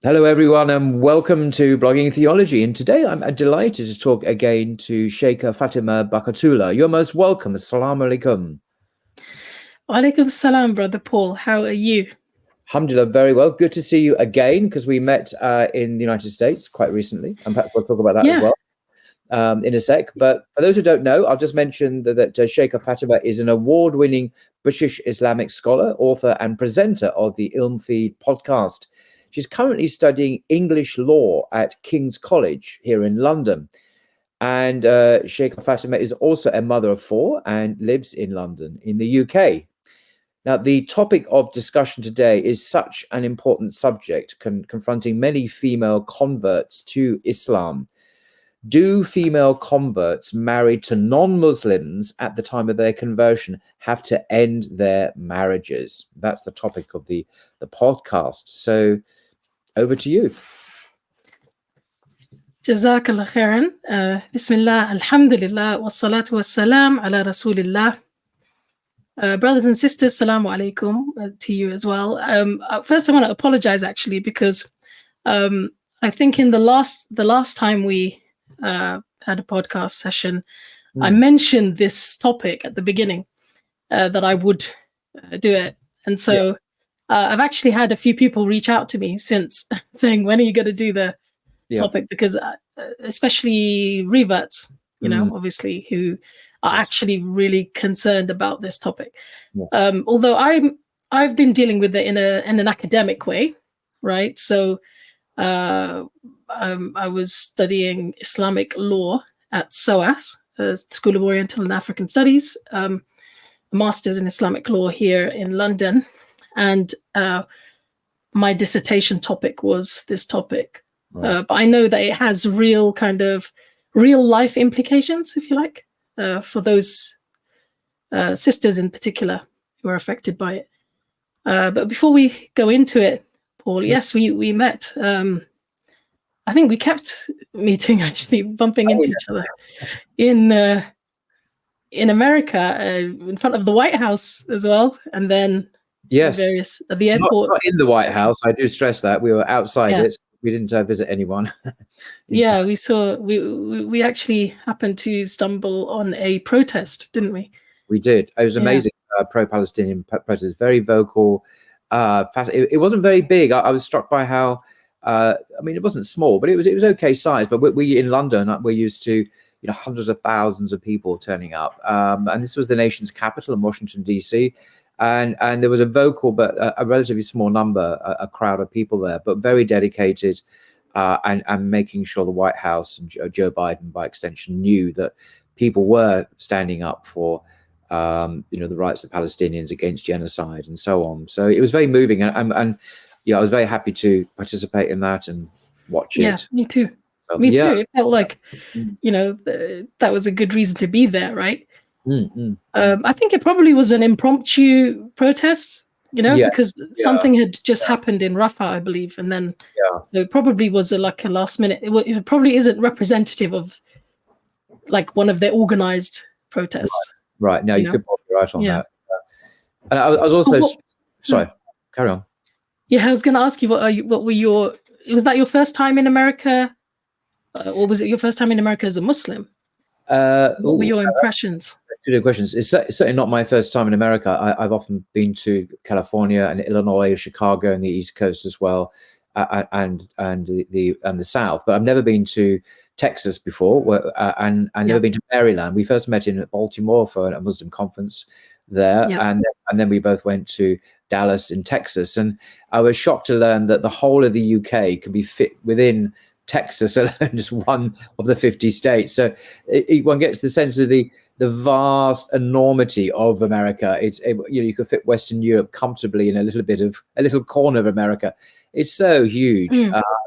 Hello, everyone, and welcome to Blogging Theology. And today I'm delighted to talk again to Sheikha Fatima Bakatullah. You're most welcome. Assalamu alaikum. Walaikum salam, Brother Paul. How are you? Alhamdulillah, very well. Good to see you again, because we met in the United States quite recently. And perhaps we'll talk about that as well in a sec. But for those who don't know, I'll just mention that Sheikha Fatima is an award-winning British Islamic scholar, author, and presenter of the Ilm Feed podcast. She's currently studying English law at King's College here in London. And Sheikha Fatima is also a mother of four and lives in London in the UK. Now, the topic of discussion today is such an important subject, confronting many female converts to Islam. Do female converts married to non-Muslims at the time of their conversion have to end their marriages? That's the topic of the podcast. So over to you. Jazakallah khairan. Bismillah, alhamdulillah, wassalatu wassalam ala rasulillah. Brothers and sisters, salamu alaikum to you as well. First, I want to apologize actually, because I think in the last time we had a podcast session, I mentioned this topic at the beginning that I would do it, and so I've actually had a few people reach out to me since saying, when are you going to do the topic? Because especially reverts, obviously, who are actually really concerned about this topic. Although I've been dealing with it in an academic way, right? So I was studying Islamic law at SOAS, the School of Oriental and African Studies, a master's in Islamic law here in London. And my dissertation topic was this topic. But I know that it has real life implications, if you like, for those sisters in particular who are affected by it. But before we go into it, Paul, yes, we met. I think we kept meeting, actually, bumping into each other in America, in front of the White House as well, and then at the airport. Not in the White House. I do stress that we were outside it. We didn't visit anyone. We saw. We actually happened to stumble on a protest, didn't we? We did. It was amazing. Pro-Palestinian protest, very vocal. It wasn't very big. I was struck by how. It wasn't small, but it was okay size. But we in London, we're used to hundreds of thousands of people turning up, and this was the nation's capital in Washington D.C. And there was a vocal but a relatively small number, a crowd of people there, but very dedicated, and making sure the White House and Joe Biden, by extension, knew that people were standing up for the rights of Palestinians against genocide and so on. So it was very moving, and I was very happy to participate in that and watch it. Yeah, me too. So, me too. It felt like that was a good reason to be there, right? I think it probably was an impromptu protest, because something had just happened in Rafah, I believe, and then so it probably was like a last minute. It probably isn't representative of like one of their organized protests. Right. Now you could probably be right on that. And I was also sorry. Carry on. Yeah, I was going to ask you, was that your first time in America, or was it your first time in America as a Muslim? What were your impressions? Two good questions. It's certainly not my first time in America. I've often been to California and Illinois, Chicago, and the East Coast as well, and the South. But I've never been to Texas before, and never been to Maryland. We first met in Baltimore for a Muslim conference there, and then we both went to Dallas in Texas. And I was shocked to learn that the whole of the UK can be fit within Texas alone, just one of the 50 states. So one gets the sense of the vast enormity of America. You could fit Western Europe comfortably in a little corner of America. It's so huge.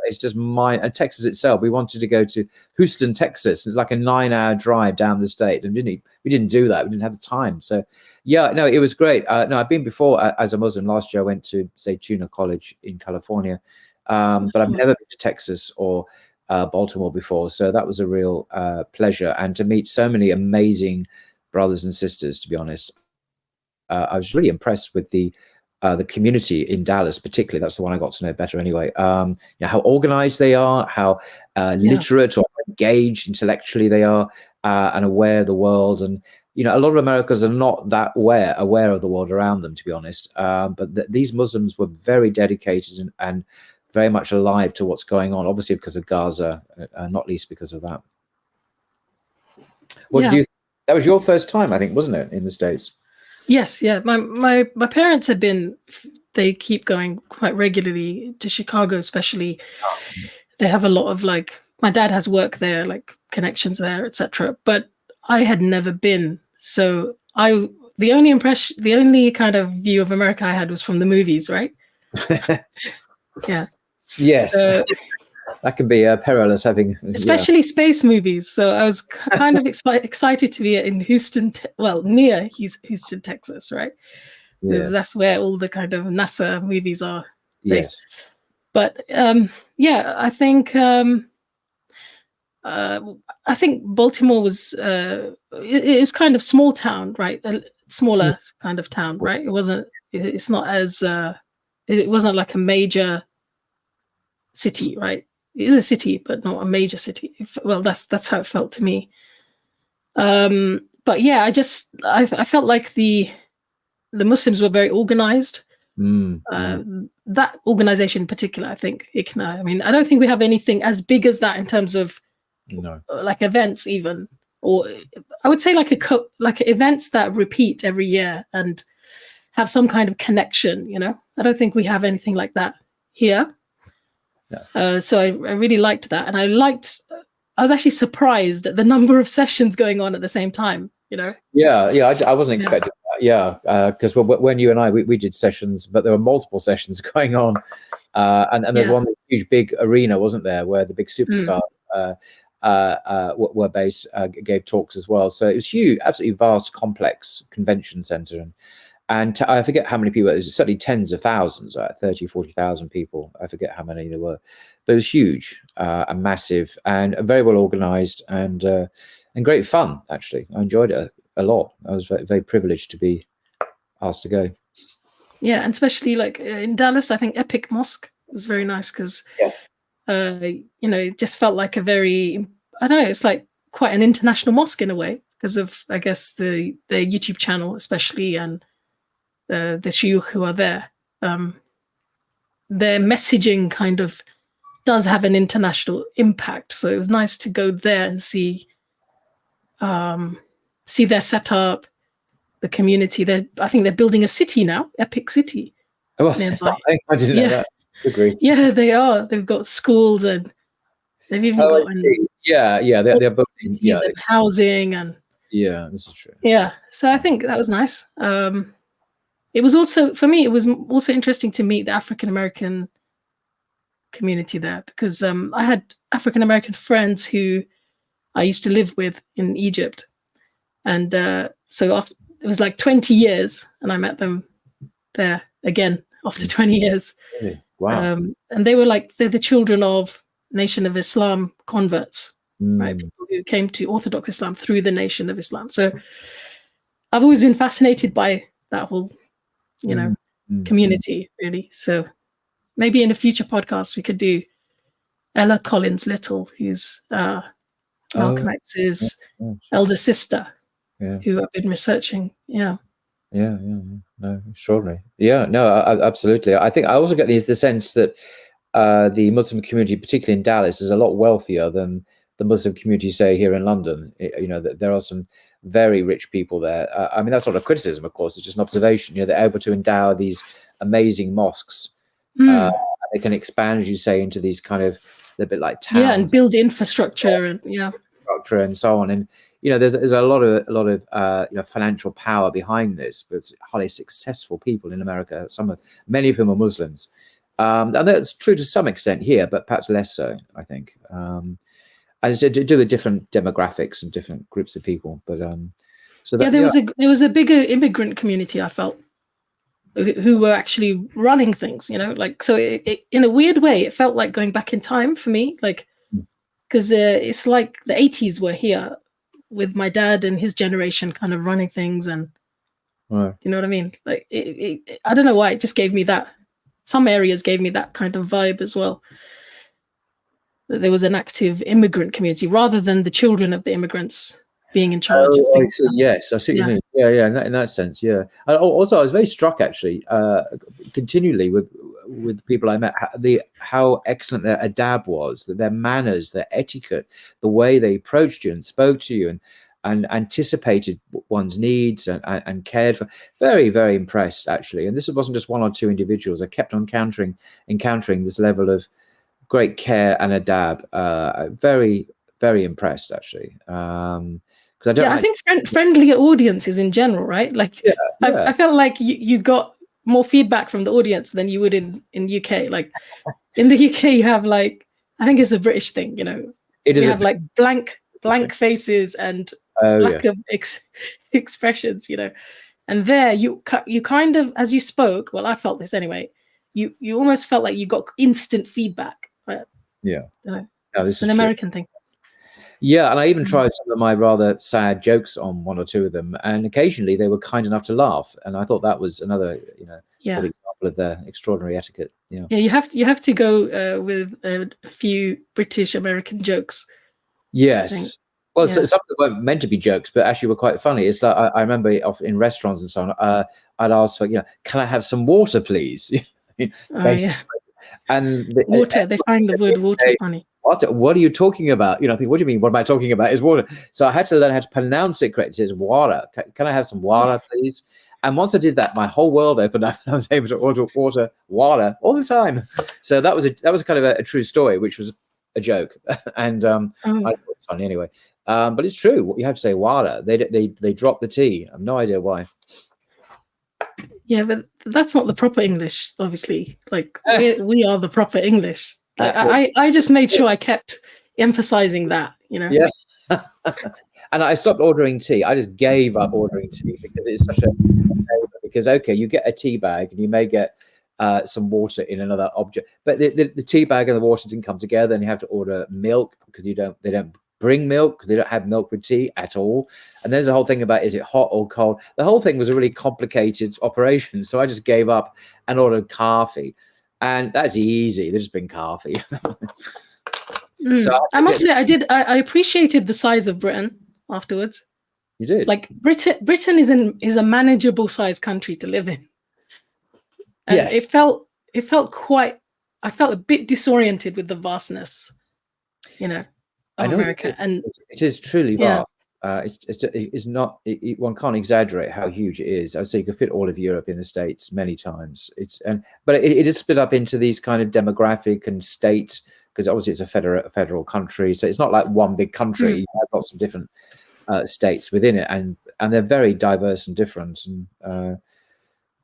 It's just and Texas itself. We wanted to go to Houston, Texas. It's like a 9-hour drive down the state, and we didn't do that. We didn't have the time. So it was great. I've been before as a Muslim. Last year I went to Zaytuna College in California. But I've never been to Texas or Baltimore before, so that was a real pleasure, and to meet so many amazing brothers and sisters. To be honest, I was really impressed with the the community in Dallas, particularly. That's the one I got to know better anyway. How organized they are, how literate or engaged intellectually they are, and aware of the world. And a lot of Americans are not that aware of the world around them, to be honest. But these Muslims were very dedicated and very much alive to what's going on, obviously because of Gaza, not least because of that. What did you? That was your first time, I think, wasn't it, in the States? Yes, yeah. My parents had been. They keep going quite regularly to Chicago, especially. They have a lot of my dad has work there, connections there, etc. But I had never been, so the only kind of view of America I had was from the movies, right? Yeah. Yes. So, that can be perilous, having especially space movies. So I was kind of excited to be in Houston, near Houston, Texas, right? Because that's where all the kind of NASA movies are based. Yes. But I think Baltimore was it was kind of small town, right? A smaller kind of town, right? It's not as it wasn't like a major city, right? It is a city, but not a major city. Well, that's how it felt to me. But yeah, I felt like the Muslims were very organized. That organization in particular, I think, ICNA. I mean, I don't think we have anything as big as that in terms of events, even, or I would say like events that repeat every year and have some kind of connection. I don't think we have anything like that here. So I really liked that, and I was actually surprised at the number of sessions going on at the same time. I wasn't expecting that. Because when you and I we did sessions, but there were multiple sessions going on, and there's one huge big arena, wasn't there, where the big superstars were based, gave talks as well. So it was huge, absolutely vast, complex convention center, and I forget how many people. It was certainly tens of thousands, 30, 40,000 people. I forget how many there were, but it was huge and massive and very well organized and great fun. Actually, I enjoyed it a lot. I was very, very privileged to be asked to go. Yeah, and especially in Dallas, I think Epic Mosque was very nice because it just felt like a very, I don't know, it's like quite an international mosque in a way because of, I guess, the YouTube channel especially, and the shuyukh who are there. Their messaging kind of does have an international impact, so it was nice to go there and see their setup, the community. I think they're building a city now, Epic City. Oh, I didn't know that. Agreed. Yeah, they are. They've got schools and they've even got they're building and housing and this is true. Yeah, so I think that was nice. It was also, for me, it was also interesting to meet the African American community there because I had African American friends who I used to live with in Egypt, and so after, it was like 20 years, and I met them there again after 20 years. Really? Wow! And they were they're the children of Nation of Islam converts, right? People who came to Orthodox Islam through the Nation of Islam. So I've always been fascinated by that whole, community, really. So maybe in a future podcast we could do Ella Collins Little, who's Malcolm X's elder sister, who I've been researching. No, extraordinary. Absolutely. I think I also get the sense that the Muslim community, particularly in Dallas, is a lot wealthier than the Muslim community, say, here in London. That there are some very rich people there. I mean, that's not a criticism, of course. It's just an observation. They're able to endow these amazing mosques. They can expand, as you say, into these kind of a bit like towns. And build infrastructure and so on. And there's a lot of financial power behind this, but highly successful people in America. Many of whom are Muslims, and that's true to some extent here, but perhaps less so, I think. And it's to do with different demographics and different groups of people. But there was a bigger immigrant community, I felt, who were actually running things. So it, in a weird way, it felt like going back in time for me, because it's like the 80s were here with my dad and his generation kind of running things, and Right. You know what I mean? Like I don't know why, it just gave me that. Some areas gave me that kind of vibe as well. That there was an active immigrant community rather than the children of the immigrants being in charge of Oh, I things. see. Yes, I see what Yeah. you mean. Yeah. In that sense, yeah. And also, I was very struck actually, continually with people I met, how excellent their adab was, that their manners, their etiquette, the way they approached you and spoke to you, and anticipated one's needs and cared for. Very, very impressed actually. And this wasn't just one or two individuals. I kept on encountering this level of great care and adab. Very, very impressed actually. Because I don't. I think friendlier audiences in general, right? Like, Yeah. I felt like you got more feedback from the audience than you would in UK. Like in the UK, you have like, I think it's a British thing, you know. It is have like blank faces and lack of expressions, you know. And there, you kind of, as you spoke, well, I felt this anyway. You almost felt like you got instant feedback, right? Yeah. No, this it's an American thing. Yeah, and I even tried some of my rather sad jokes on one or two of them, and occasionally they were kind enough to laugh, and I thought that was another, good example of their extraordinary etiquette. Yeah, you have to go with a few British American jokes. Yes. Well, some of them weren't meant to be jokes, but actually were quite funny. It's like I remember in restaurants and so on, I'd ask for, can I have some water, please? And water. They find the word water funny. What are you talking about? I think, what do you mean? What am I talking about? Is water. So I had to learn how to pronounce it correctly. It's water. Can I have some water, please? And once I did that, my whole world opened up, and I was able to order water all the time. So that was kind of a true story, which was a joke, and I thought it was funny anyway. But it's true. You have to say water. They drop the T. I have no idea why. Yeah, but that's not the proper English, obviously. Like we are the proper English. I just made sure I kept emphasizing that, Yeah. And I stopped ordering tea. I just gave up ordering tea because it's such a because you get a tea bag and you may get some water in another object, but the tea bag and the water didn't come together, and you have to order milk because they don't bring milk. They don't have milk with tea at all. And there's a whole thing about, is it hot or cold? The whole thing was a really complicated operation. So I just gave up and ordered coffee, and that's easy. They just bring coffee. So I must say, I appreciated the size of Britain afterwards. You did? Like Britain is a manageable size country to live in. And yes. It felt I felt a bit disoriented with the vastness, of America. And it is truly vast. It's not. One can't exaggerate how huge it is. I'd say you could fit all of Europe in the States many times. But it is split up into these kind of demographic and state, because obviously it's a federal country. So it's not like one big country. You have lots of different states within it, and they're very diverse and different. And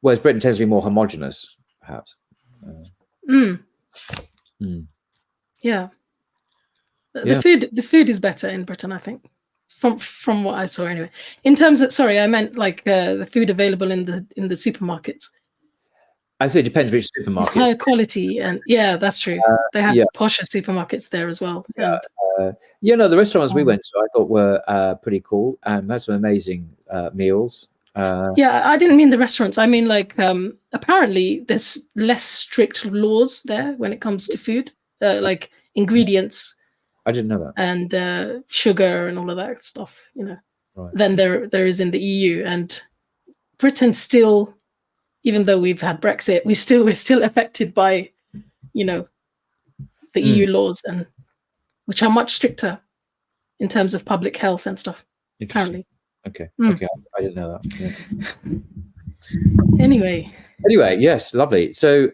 whereas Britain tends to be more homogenous, perhaps. Yeah. The food is better in Britain, I think, from what I saw anyway. In terms of, sorry, I meant like the food available in the supermarkets. I think it depends which supermarket. It's higher quality, and that's true. They have posher supermarkets there as well. The restaurants we went to, I thought were pretty cool and had some amazing meals. I didn't mean the restaurants. I mean, like, apparently there's less strict laws there when it comes to food, like ingredients. I didn't know that. And sugar and all of that stuff, right. Than there is in the EU. And Britain still, even though we've had Brexit, we're still affected by, the EU laws, and which are much stricter in terms of public health and stuff. Apparently. Okay. Okay, I didn't know that. Yeah. Anyway, yes, lovely. So,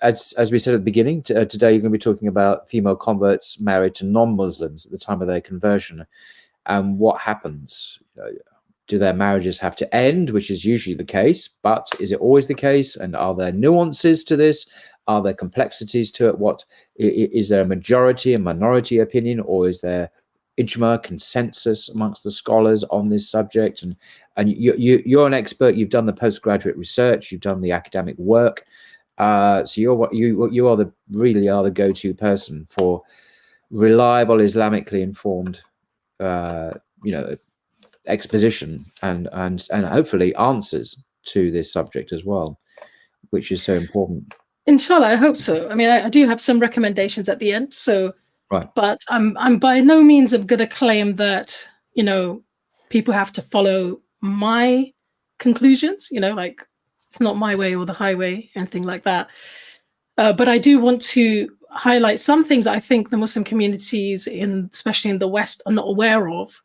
as we said at the beginning, today you're going to be talking about female converts married to non-Muslims at the time of their conversion, and what happens. Do their marriages have to end, which is usually the case, but is it always the case? And are there nuances to this? Are there complexities to it? What is there a majority and minority opinion, or is there ijma, consensus amongst the scholars on this subject? And you're an expert. You've done the postgraduate research. You've done the academic work. So you are the go-to person for reliable, Islamically informed, exposition and hopefully answers to this subject as well, which is so important. Inshallah, I hope so. I mean, I do have some recommendations at the end. So, right. But I'm by no means going to claim that, you know, people have to follow my conclusions, you know, like it's not my way or the highway, anything like that. But I do want to highlight some things I think the Muslim communities, especially in the West, are not aware of,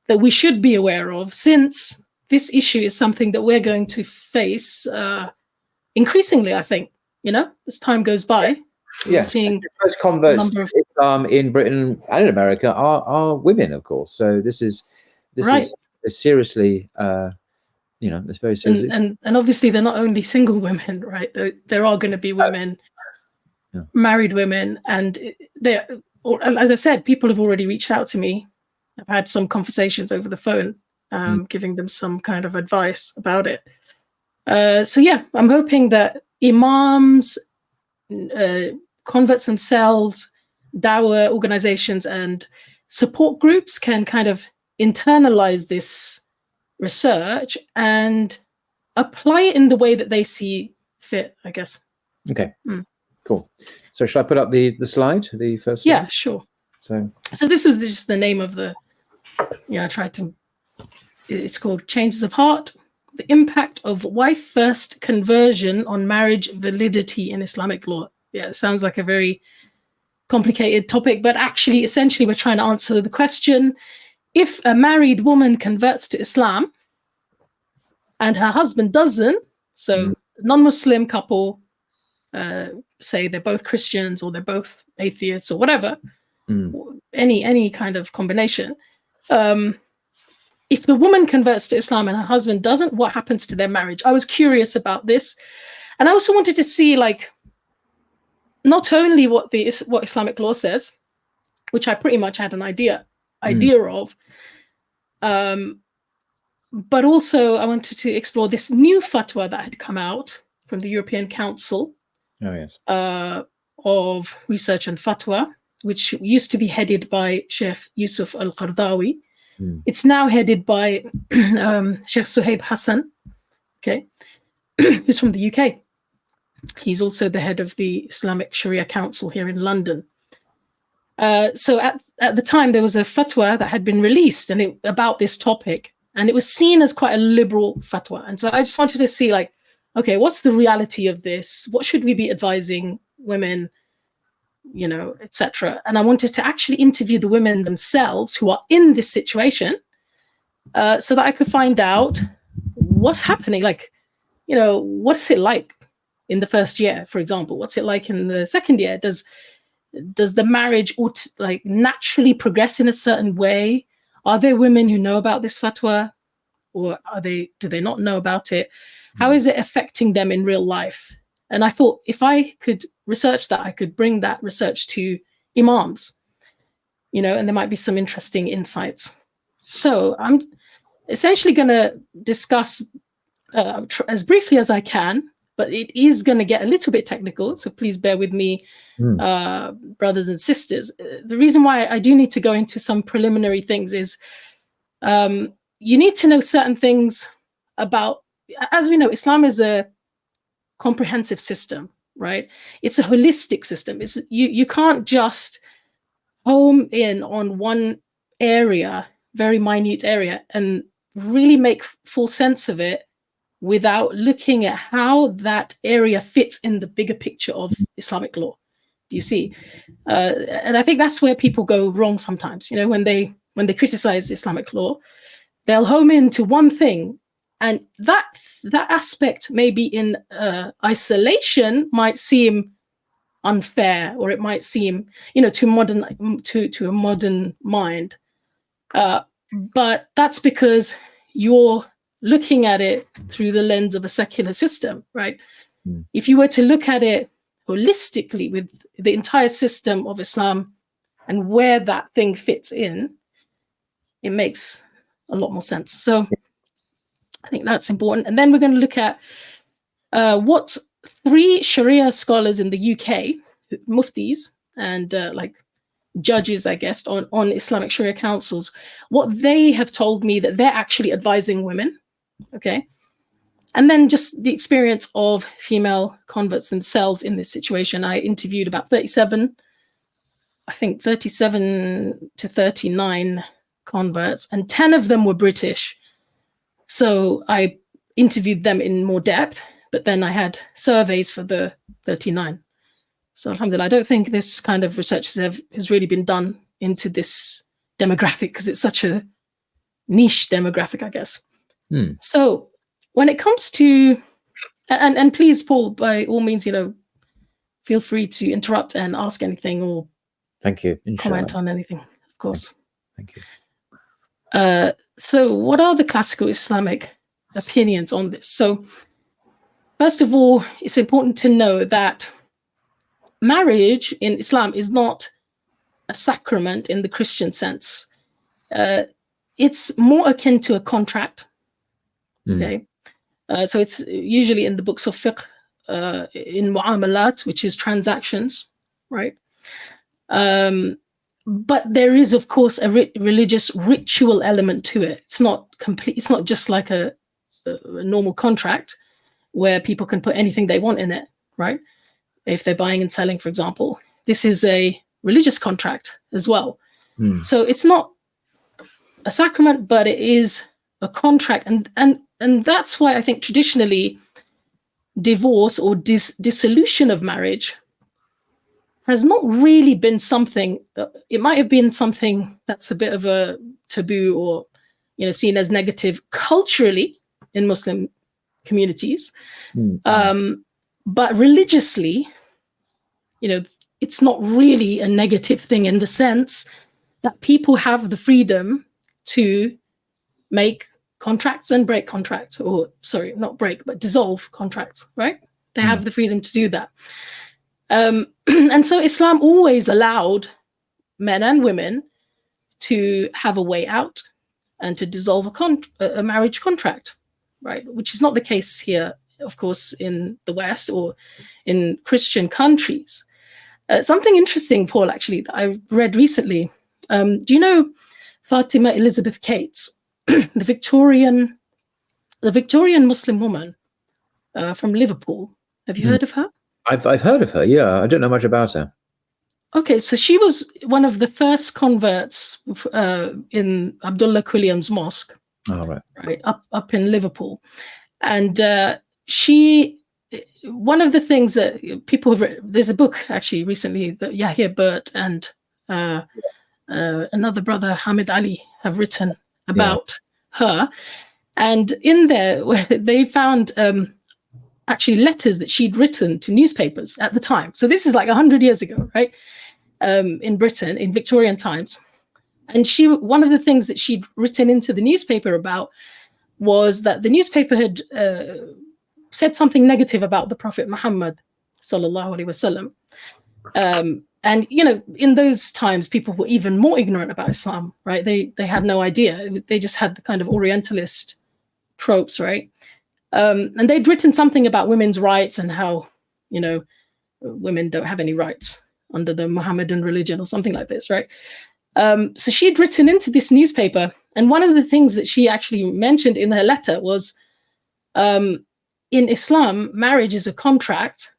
that we should be aware of, since this issue is something that we're going to face increasingly, I think, you know, as time goes by. Yes, seeing the first converts to Islam in Britain and in America are women, of course. So this is seriously, you know, it's very serious. And obviously they're not only single women, right? There are going to be women, married women, and as I said, people have already reached out to me. I've had some conversations over the phone, giving them some kind of advice about it. So yeah, I'm hoping that imams, converts themselves, dawah organizations, and support groups can kind of internalize this research and apply it in the way that they see fit, I guess. Okay, cool. So should I put up the slide, the first slide? Yeah, sure. So this was just the name of the, I tried to, it's called Changes of Heart, the Impact of Wife First Conversion on Marriage Validity in Islamic Law. Yeah, it sounds like a very complicated topic, but actually, essentially, we're trying to answer the question, if a married woman converts to Islam and her husband doesn't, so non-Muslim couple, say they're both Christians or they're both atheists or whatever, any kind of combination, if the woman converts to Islam and her husband doesn't, what happens to their marriage? I was curious about this. And I also wanted to see, like, not only what Islamic law says, which I pretty much had an idea of, but also I wanted to explore this new fatwa that had come out from the European Council of Research and Fatwa, which used to be headed by Sheikh Yusuf Al-Qardawi. It's now headed by Sheikh Suhaib Hassan, who's from the UK. He's also the head of the Islamic Sharia Council here in London. So at the time, there was a fatwa that had been released about this topic, and it was seen as quite a liberal fatwa. And so I just wanted to see, like, okay, what's the reality of this? What should we be advising women, you know, etc. And I wanted to actually interview the women themselves who are in this situation, so that I could find out what's happening. Like, you know, what's it like in the first year, for example? What's it like in the second year? Does the marriage like naturally progress in a certain way? Are there women who know about this fatwa, or do they not know about it? How is it affecting them in real life? And I thought, if I could research that, I could bring that research to imams, you know, and there might be some interesting insights. So I'm essentially going to discuss as briefly as I can, but it is going to get a little bit technical, so please bear with me, brothers and sisters. The reason why I do need to go into some preliminary things is you need to know certain things about, as we know, Islam is a comprehensive system, right? It's a holistic system. It's you can't just home in on one area, very minute area, and really make full sense of it without looking at how that area fits in the bigger picture of Islamic law. Do you see? And I think that's where people go wrong sometimes. You know, when they criticize Islamic law, they'll home into one thing, and that aspect maybe in isolation might seem unfair, or it might seem, you know, to a modern mind. But that's because you're looking at it through the lens of a secular system, right? If you were to look at it holistically with the entire system of Islam and where that thing fits in, it makes a lot more sense. So I think that's important. And then we're going to look at what 3 Sharia scholars in the UK, muftis, and judges, I guess, on Islamic Sharia councils, what they have told me that they're actually advising women, okay? And then just the experience of female converts themselves in this situation. I interviewed about 37 to 39 converts, and 10 of them were British. So I interviewed them in more depth, but then I had surveys for the 39. So alhamdulillah, I don't think this kind of research has really been done into this demographic because it's such a niche demographic, I guess. So when it comes to, and please, Paul, by all means, feel free to interrupt and ask anything or thank you. Comment on anything, of course. Thank you. So what are the classical Islamic opinions on this? So first of all, it's important to know that marriage in Islam is not a sacrament in the Christian sense. It's more akin to a contract. Okay. So it's usually in the books of fiqh, in mu'amalat, which is transactions, right? But there is, of course, a religious ritual element to it. It's not complete. It's not just like a normal contract where people can put anything they want in it, right? If they're buying and selling, for example. This is a religious contract as well. So it's not a sacrament, but it is a contract. And that's why I think traditionally divorce or dissolution of marriage has not really been something, it might have been something that's a bit of a taboo or, seen as negative culturally in Muslim communities. But religiously, it's not really a negative thing in the sense that people have the freedom to make contracts and break contracts, or sorry, not break, but dissolve contracts, right? They have the freedom to do that. And so Islam always allowed men and women to have a way out and to dissolve a marriage contract, right? Which is not the case here, of course, in the West or in Christian countries. Something interesting, Paul, actually, that I read recently. Do you know Fatima Elizabeth Cates, the Victorian Muslim woman from Liverpool? Have you heard of her? I've heard of her. Yeah, I don't know much about her. Okay, so she was one of the first converts in Abdullah Quilliam's mosque. Oh, right. Up in Liverpool, and one of the things that people have written, there's a book actually recently that Yahya Burt and another brother, Hamid Ali, have written about her. And in there, they found actually letters that she'd written to newspapers at the time. So this is like 100 years ago, right? In Britain, in Victorian times. And one of the things that she'd written into the newspaper about was that the newspaper had said something negative about the Prophet Muhammad, sallallahu alaihi wasallam. And in those times, people were even more ignorant about Islam, right? They had no idea. They just had the kind of Orientalist tropes, right? And they'd written something about women's rights and how, women don't have any rights under the Mohammedan religion or something like this, right? So she'd written into this newspaper, and one of the things that she actually mentioned in her letter was, in Islam, marriage is a contract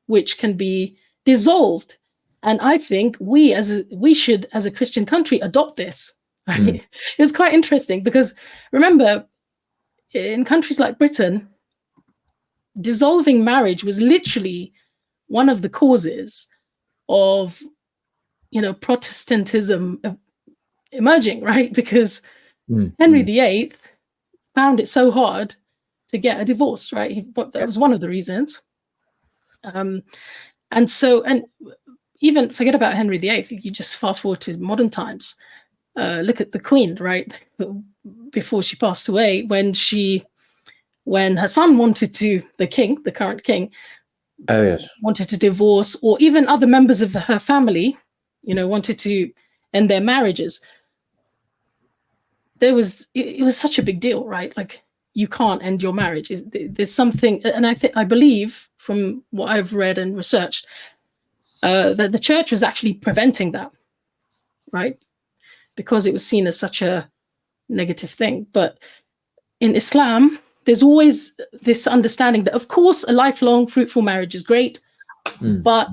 which can be dissolved, and I think we should, as a Christian country, adopt this. Right? It was quite interesting because remember, in countries like Britain, dissolving marriage was literally one of the causes of Protestantism emerging, right? Because Henry VIII found it so hard to get a divorce, right? That was one of the reasons. And even forget about Henry VIII, you just fast forward to modern times. Look at the Queen, right? Before she passed away, when her son wanted to, the current king, wanted to divorce, or even other members of her family, wanted to end their marriages. It was such a big deal, right? Like, you can't end your marriage. There's something, and I believe from what I've read and researched, that the church was actually preventing that. right? Because it was seen as such a negative thing. But in Islam, there's always this understanding that, of course, a lifelong fruitful marriage is great, but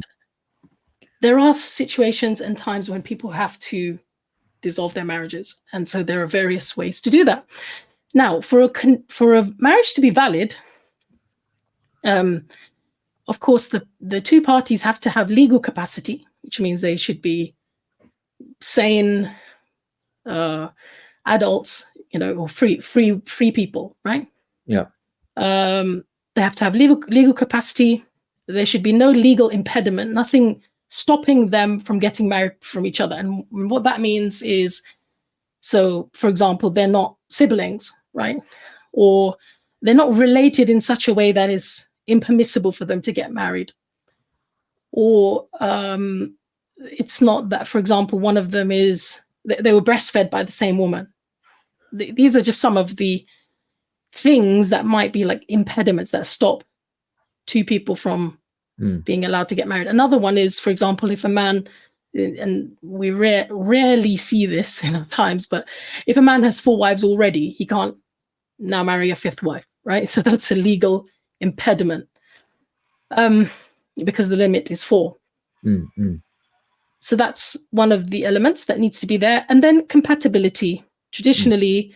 there are situations and times when people have to dissolve their marriages. And so there are various ways to do that. Now, for a marriage to be valid, of course, the two parties have to have legal capacity, which means they should be sane adults, or free people, right? Yeah. They have to have legal capacity. There should be no legal impediment, nothing stopping them from getting married from each other. And what that means is, so for example, they're not siblings, right? Or they're not related in such a way that is impermissible for them to get married. Or it's not that, for example, one of them they were breastfed by the same woman. These are just some of the things that might be like impediments that stop two people from being allowed to get married. Another one is, for example, if a man, and we rarely see this in our times, but if a man has 4 wives already, he can't now marry a 5th wife, right? So that's a legal impediment, because the limit is 4. So that's one of the elements that needs to be there. And then compatibility. Traditionally,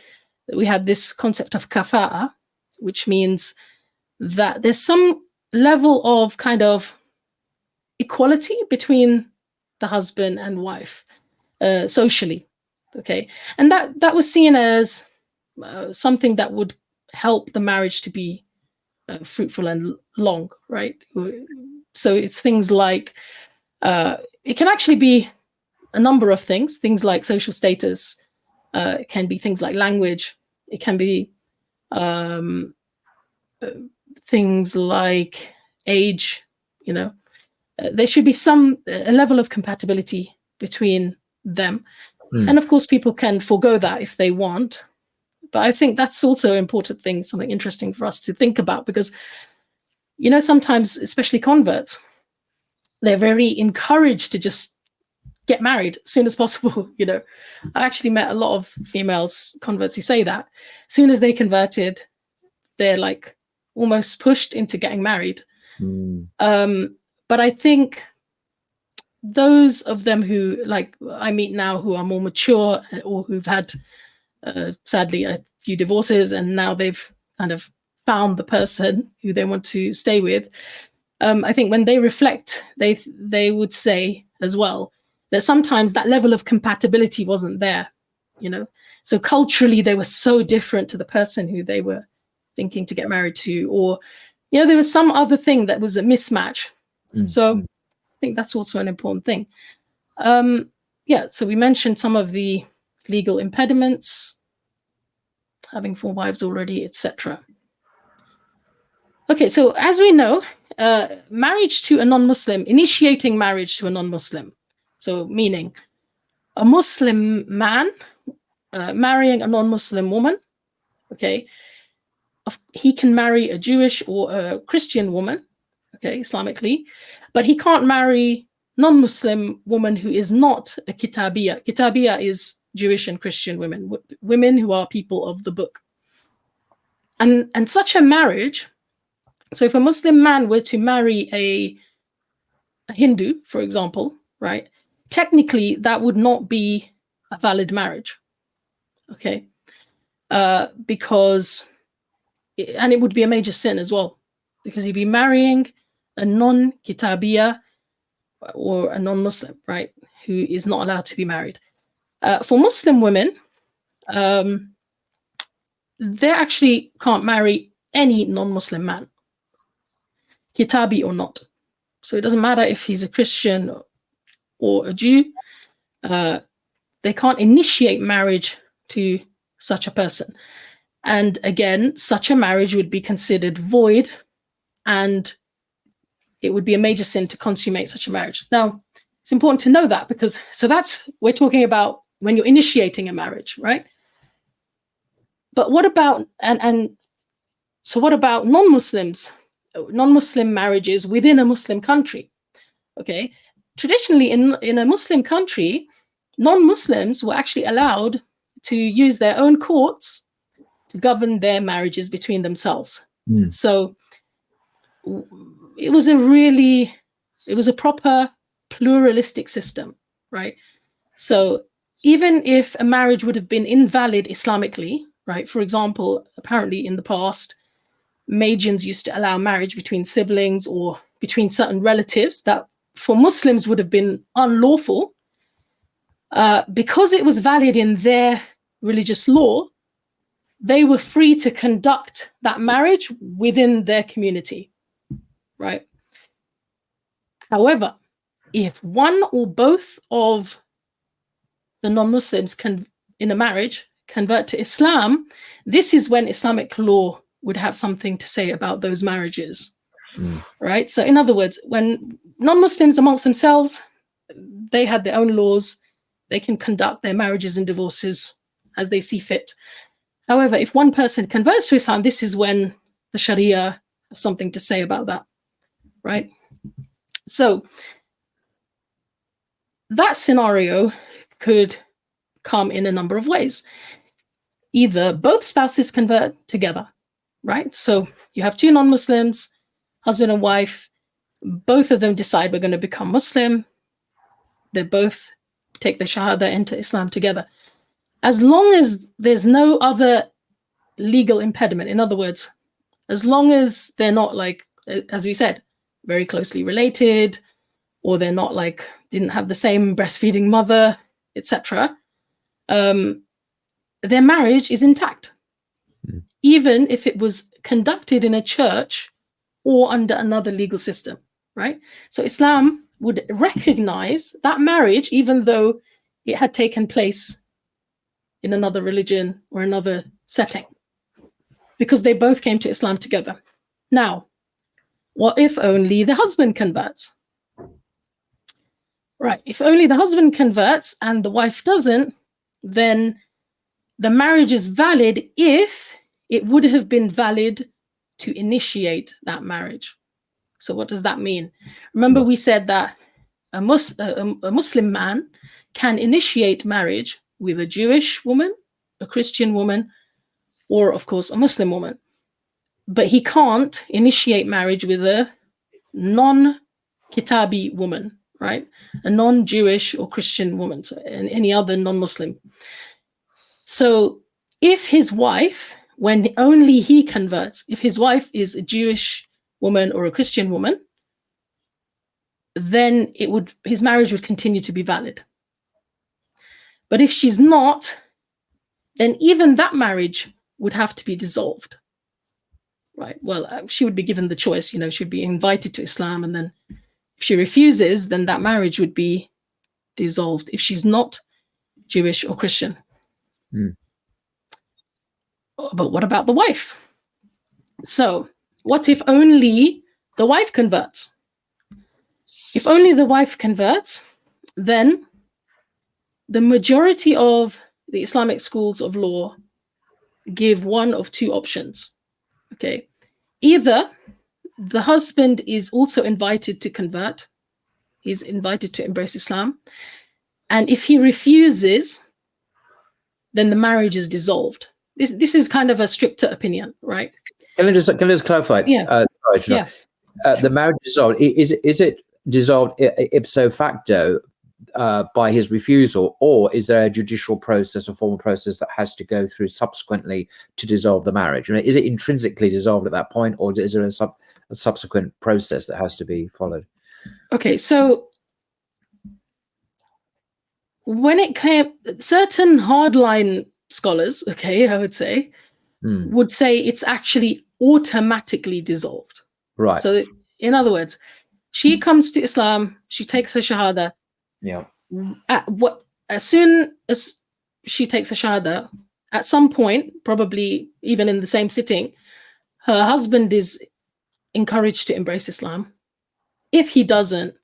we had this concept of kafa'a, which means that there's some level of kind of equality between the husband and wife, socially, okay? And that was seen as something that would help the marriage to be fruitful and long, right? So it's things like, it can actually be a number of things like social status, it can be things like language, it can be things like age, there should be a level of compatibility between them. And of course, people can forego that if they want. But I think that's also an important thing, something interesting for us to think about, because, sometimes, especially converts, they're very encouraged to just get married as soon as possible. I actually met a lot of females converts who say that as soon as they converted, they're like almost pushed into getting married. But I think those of them who, like, I meet now who are more mature or who've had sadly a few divorces, and now they've kind of found the person who they want to stay with, I think when they reflect, they would say as well that sometimes that level of compatibility wasn't there, so culturally they were so different to the person who they were thinking to get married to, or there was some other thing that was a mismatch. So I think that's also an important thing. So we mentioned some of the legal impediments, having 4 wives already, etc. Okay, so as we know, marriage to a non-Muslim, initiating marriage to a non-Muslim, so meaning a Muslim man marrying a non-Muslim woman, okay, he can marry a Jewish or a Christian woman, okay, Islamically, but he can't marry non-Muslim woman who is not a Kitabiyya. Kitabiyya is Jewish and Christian women who are people of the book. And such a marriage, so if a Muslim man were to marry a Hindu, for example, right, technically that would not be a valid marriage, okay, because, and it would be a major sin as well, because you'd be marrying a non-Kitabiyya or a non-Muslim, right, who is not allowed to be married. For Muslim women, they actually can't marry any non-Muslim man, Kitabi or not. So it doesn't matter if he's a Christian or a Jew. They can't initiate marriage to such a person. And again, such a marriage would be considered void, and it would be a major sin to consummate such a marriage. Now, it's important to know that, because we're talking about when you're initiating a marriage, right? But what about, so what about non-Muslims, non-Muslim marriages within a Muslim country? Okay, traditionally in a Muslim country, non-Muslims were actually allowed to use their own courts to govern their marriages between themselves. So it was a proper pluralistic system, right? So even if a marriage would have been invalid Islamically, right? For example, apparently in the past, Magians used to allow marriage between siblings or between certain relatives that for Muslims would have been unlawful. Because it was valid in their religious law, they were free to conduct that marriage within their community, right? However, if one or both of the non-Muslims in a marriage convert to Islam, this is when Islamic law would have something to say about those marriages, right? So in other words, when non-Muslims amongst themselves, they had their own laws, they can conduct their marriages and divorces as they see fit. However, if one person converts to Islam, this is when the Sharia has something to say about that, right? So that scenario could come in a number of ways. Either both spouses convert together, right? So you have two non-Muslims, husband and wife, both of them decide we're going to become Muslim. They both take the Shahada, enter Islam together. As long as there's no other legal impediment, in other words, as long as they're not like, as we said, very closely related, or they're not like, didn't have the same breastfeeding mother, etc., their marriage is intact, even if it was conducted in a church or under another legal system, right? So Islam would recognize that marriage, even though it had taken place in another religion or another setting, because they both came to Islam together. Now, what if only the husband converts? Right, if only the husband converts and the wife doesn't, then the marriage is valid if it would have been valid to initiate that marriage. So what does that mean? Remember, we said that a Muslim man can initiate marriage with a Jewish woman, a Christian woman, or of course a Muslim woman. But he can't initiate marriage with a non-Kitabi woman, right? A non-Jewish or Christian woman, so any other non-Muslim. So if his wife, when only he converts, if his wife is a Jewish woman or a Christian woman, then his marriage would continue to be valid. But if she's not, then even that marriage would have to be dissolved, right? Well, she would be given the choice, she'd be invited to Islam, and then if she refuses, then that marriage would be dissolved if she's not Jewish or Christian. But what about the wife? So what if only the wife converts? If only the wife converts, then the majority of the Islamic schools of law give one of two options, okay? Either the husband is also invited to convert, he's invited to embrace Islam, and if he refuses, then the marriage is dissolved. This is kind of a stricter opinion, right? Can I just clarify? Yeah. Sorry, Yeah. The marriage dissolved. Is it dissolved ipso facto by his refusal, or is there a judicial process or formal process that has to go through subsequently to dissolve the marriage? Is it intrinsically dissolved at that point, or is there a subsequent process that has to be followed? Okay, so when it came, certain hardline scholars, okay, I would say, would say it's actually automatically dissolved. Right. So in other words, she comes to Islam, she takes her Shahada. Yeah. As soon as she takes a Shahada, at some point, probably even in the same sitting, her husband is encouraged to embrace Islam. If he doesn't,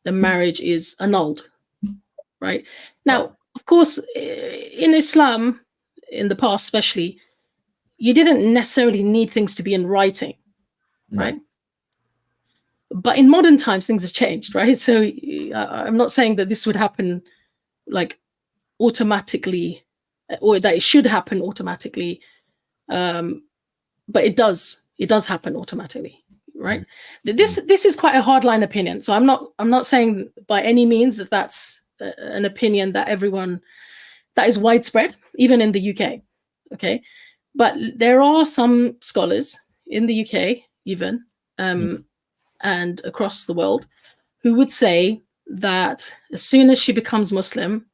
the marriage is annulled, right? Now, of course, in Islam, in the past especially, you didn't necessarily need things to be in writing, right? But in modern times, things have changed, right? So I'm not saying that this would happen like automatically, or that it should happen automatically, but it does happen automatically, right? This is quite a hardline opinion, so I'm not saying by any means that that's an opinion that is widespread, even in the UK, okay? But there are some scholars in the UK, even, and across the world, who would say that as soon as she becomes Muslim,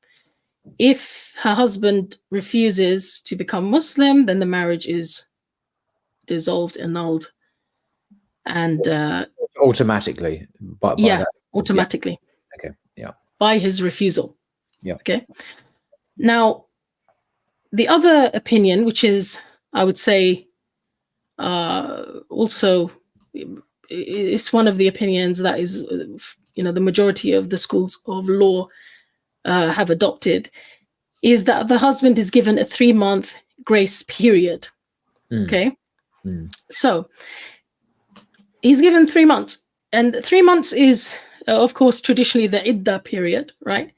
if her husband refuses to become Muslim, then the marriage is dissolved, annulled, and automatically. Automatically. Yeah. Okay. Yeah. By his refusal. Yeah. Okay. Now, the other opinion, which is, I would say, also, it's one of the opinions that is, the majority of the schools of law have adopted, is that the husband is given a 3-month grace period. Okay. So he's given 3 months, and 3 months is, of course, traditionally the iddah period, right?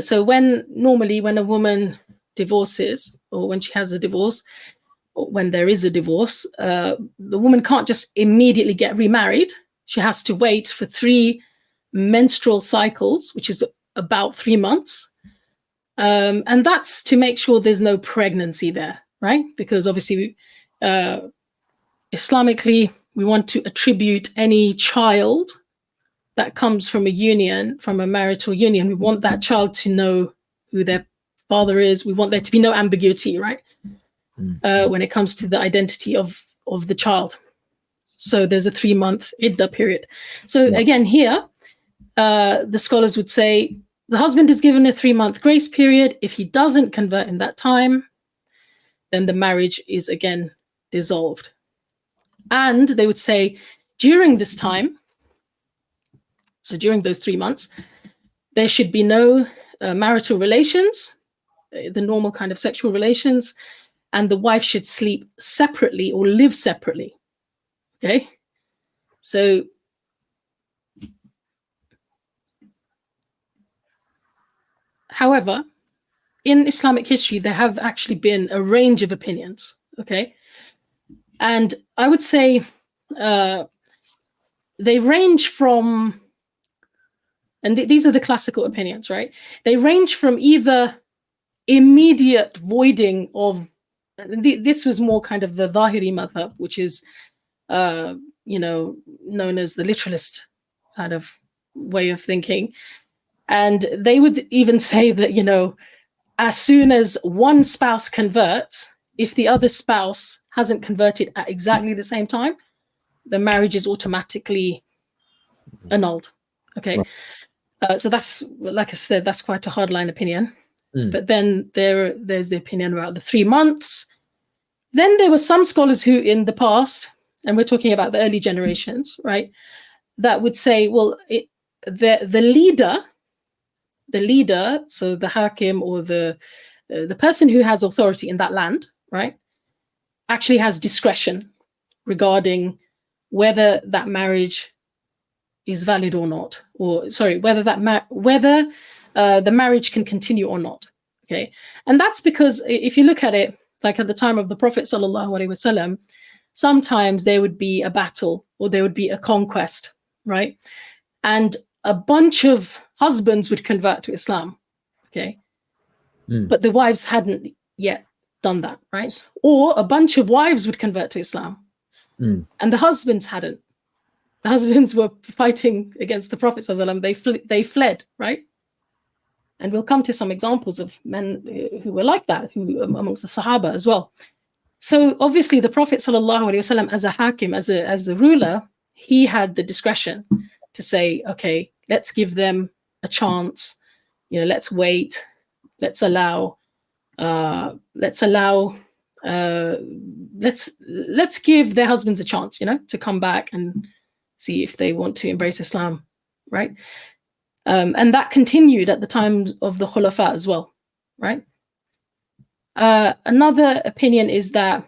So normally when a woman divorces, or when she has a divorce, or when there is a divorce, the woman can't just immediately get remarried. She has to wait for 3 menstrual cycles, which is about 3 months. And that's to make sure there's no pregnancy there, right? Because obviously, Islamically, we want to attribute any child that comes from a marital union. We want that child to know who their father is. We want there to be no ambiguity, right? When it comes to the identity of the child. So there's a 3-month iddah period. So again, here, the scholars would say the husband is given a 3-month grace period. If he doesn't convert in that time, then the marriage is again dissolved. And they would say during this time, so during those 3 months, there should be no marital relations, the normal kind of sexual relations, and the wife should sleep separately or live separately. Okay? So however, in Islamic history, there have actually been a range of opinions, okay? And I would say they range from, and these are the classical opinions, right? They range from either immediate voiding of, this was more kind of the Zahiri madhab, which is, known as the literalist kind of way of thinking. And they would even say that, as soon as one spouse converts, if the other spouse hasn't converted at exactly the same time, the marriage is automatically annulled. Okay. Right. So that's, like I said, that's quite a hardline opinion. But then there's the opinion about the 3 months. Then there were some scholars who in the past, and we're talking about the early generations, right, that would say, well, the leader, so the hakim or the person who has authority in that land, right, actually has discretion regarding whether that marriage is valid or not, or sorry, whether the marriage can continue or not. Okay, and that's because if you look at it, like at the time of the Prophet sallallahu alaihi wasallam, sometimes there would be a battle or there would be a conquest, right, and a bunch of husbands would convert to Islam, okay, but the wives hadn't yet done that, right? Or a bunch of wives would convert to Islam, and the husbands hadn't. The husbands were fighting against the Prophet ﷺ. They fled, right? And we'll come to some examples of men who were like that, who amongst the Sahaba as well. So obviously, the Prophet ﷺ, as a hakim, as a ruler, he had the discretion to say, okay, let's give them a chance. Let's wait. Let's give their husbands a chance, to come back and see if they want to embrace Islam, right? And that continued at the time of the Khulafa as well, right? Another opinion is that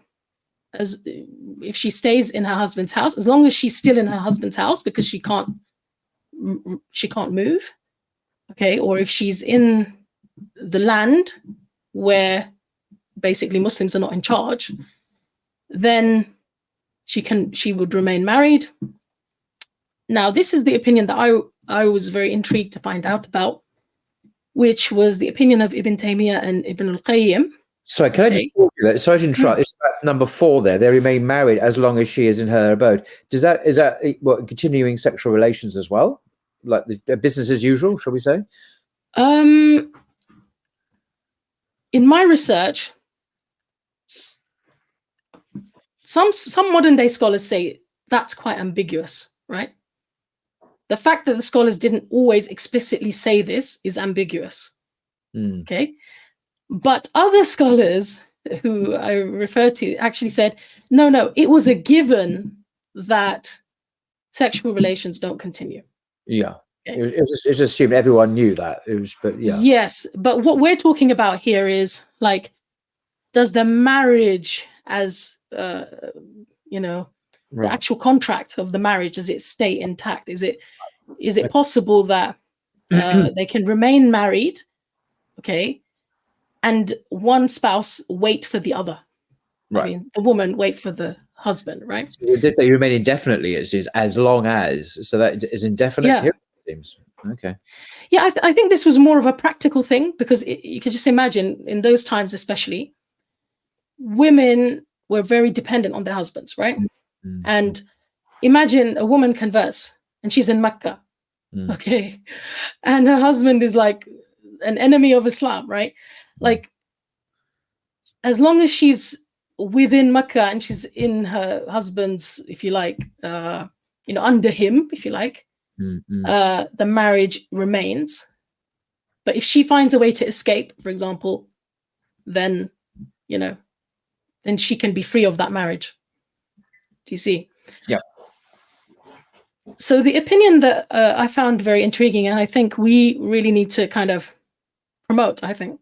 if she stays in her husband's house, as long as she's still in her husband's house because she can't move, okay, or if she's in the land where basically Muslims are not in charge, then she would remain married. Now, this is the opinion that I was very intrigued to find out about, which was the opinion of Ibn Taymiyyah and Ibn al-Qayyim. Sorry, can I just pause you there? Sorry to interrupt. It's number 4 there. They remain married as long as she is in her abode. Is that what, continuing sexual relations as well? Like the business as usual, shall we say? In my research, some modern day scholars say that's quite ambiguous, right? The fact that the scholars didn't always explicitly say this is ambiguous. Okay. But other scholars who I refer to actually said, no, it was a given that sexual relations don't continue. Yeah. Okay. It's assumed everyone knew that. But yeah. Yes. But what we're talking about here is like, does the marriage as, the actual contract of the marriage, does it stay intact? Is it possible that they can remain married, okay, and one spouse wait for the other? Right. I mean, the woman wait for the husband, right? So they remain indefinitely. It is as long as, so that is indefinite. Yeah. Here, it seems. Okay. Yeah, I think this was more of a practical thing because you could just imagine in those times, especially, women were very dependent on their husbands, right? Mm-hmm. And imagine a woman converts and she's in Mecca, okay, and her husband is like an enemy of Islam, right? Like, as long as she's within Mecca and she's in her husband's, if you like, under him, if you like, the marriage remains. But if she finds a way to escape, for example, then then she can be free of that marriage. Do you see? Yeah. So the opinion that I found very intriguing, and I think we really need to kind of promote, I think,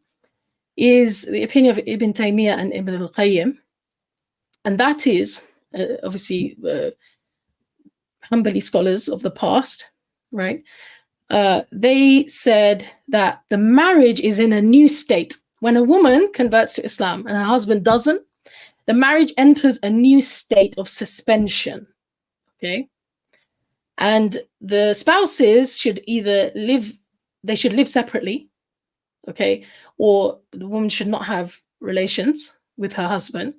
is the opinion of Ibn Taymiyyah and Ibn al-Qayyim. And that is, obviously, Hanbali scholars of the past, right? They said that the marriage is in a new state. When a woman converts to Islam and her husband doesn't, the marriage enters a new state of suspension, okay? And the spouses should either live separately, okay? Or the woman should not have relations with her husband.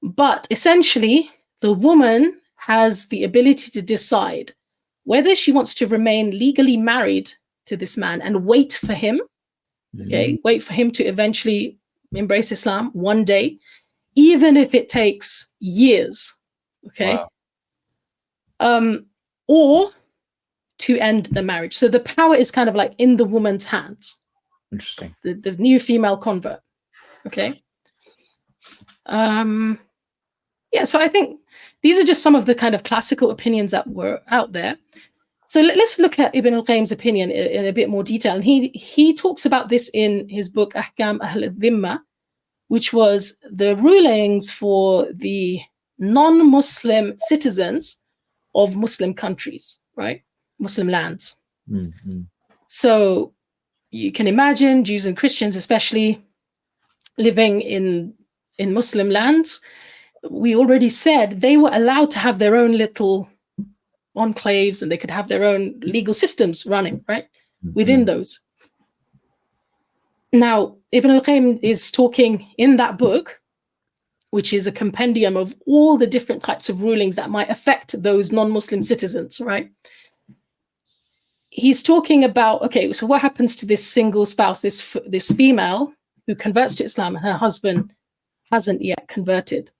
But essentially, the woman has the ability to decide whether she wants to remain legally married to this man and wait for him, okay? Wait for him to eventually embrace Islam one day, even if it takes years, okay? Wow. Or to end the marriage. So the power is kind of like in the woman's hands. Interesting. The new female convert, okay? Yeah, so I think these are just some of the kind of classical opinions that were out there. So let's look at Ibn al-Qayyim's opinion in a bit more detail. And he talks about this in his book, Ahkam Ahl al-Dhimma, which was the rulings for the non-Muslim citizens of Muslim countries, right? Muslim lands. Mm-hmm. So you can imagine Jews and Christians, especially living in Muslim lands. We already said they were allowed to have their own little enclaves and they could have their own legal systems running, right? Within those. Now, Ibn al-Qayyim is talking in that book, which is a compendium of all the different types of rulings that might affect those non-Muslim citizens, right? He's talking about, okay, so what happens to this single spouse, this female who converts to Islam and her husband hasn't yet converted?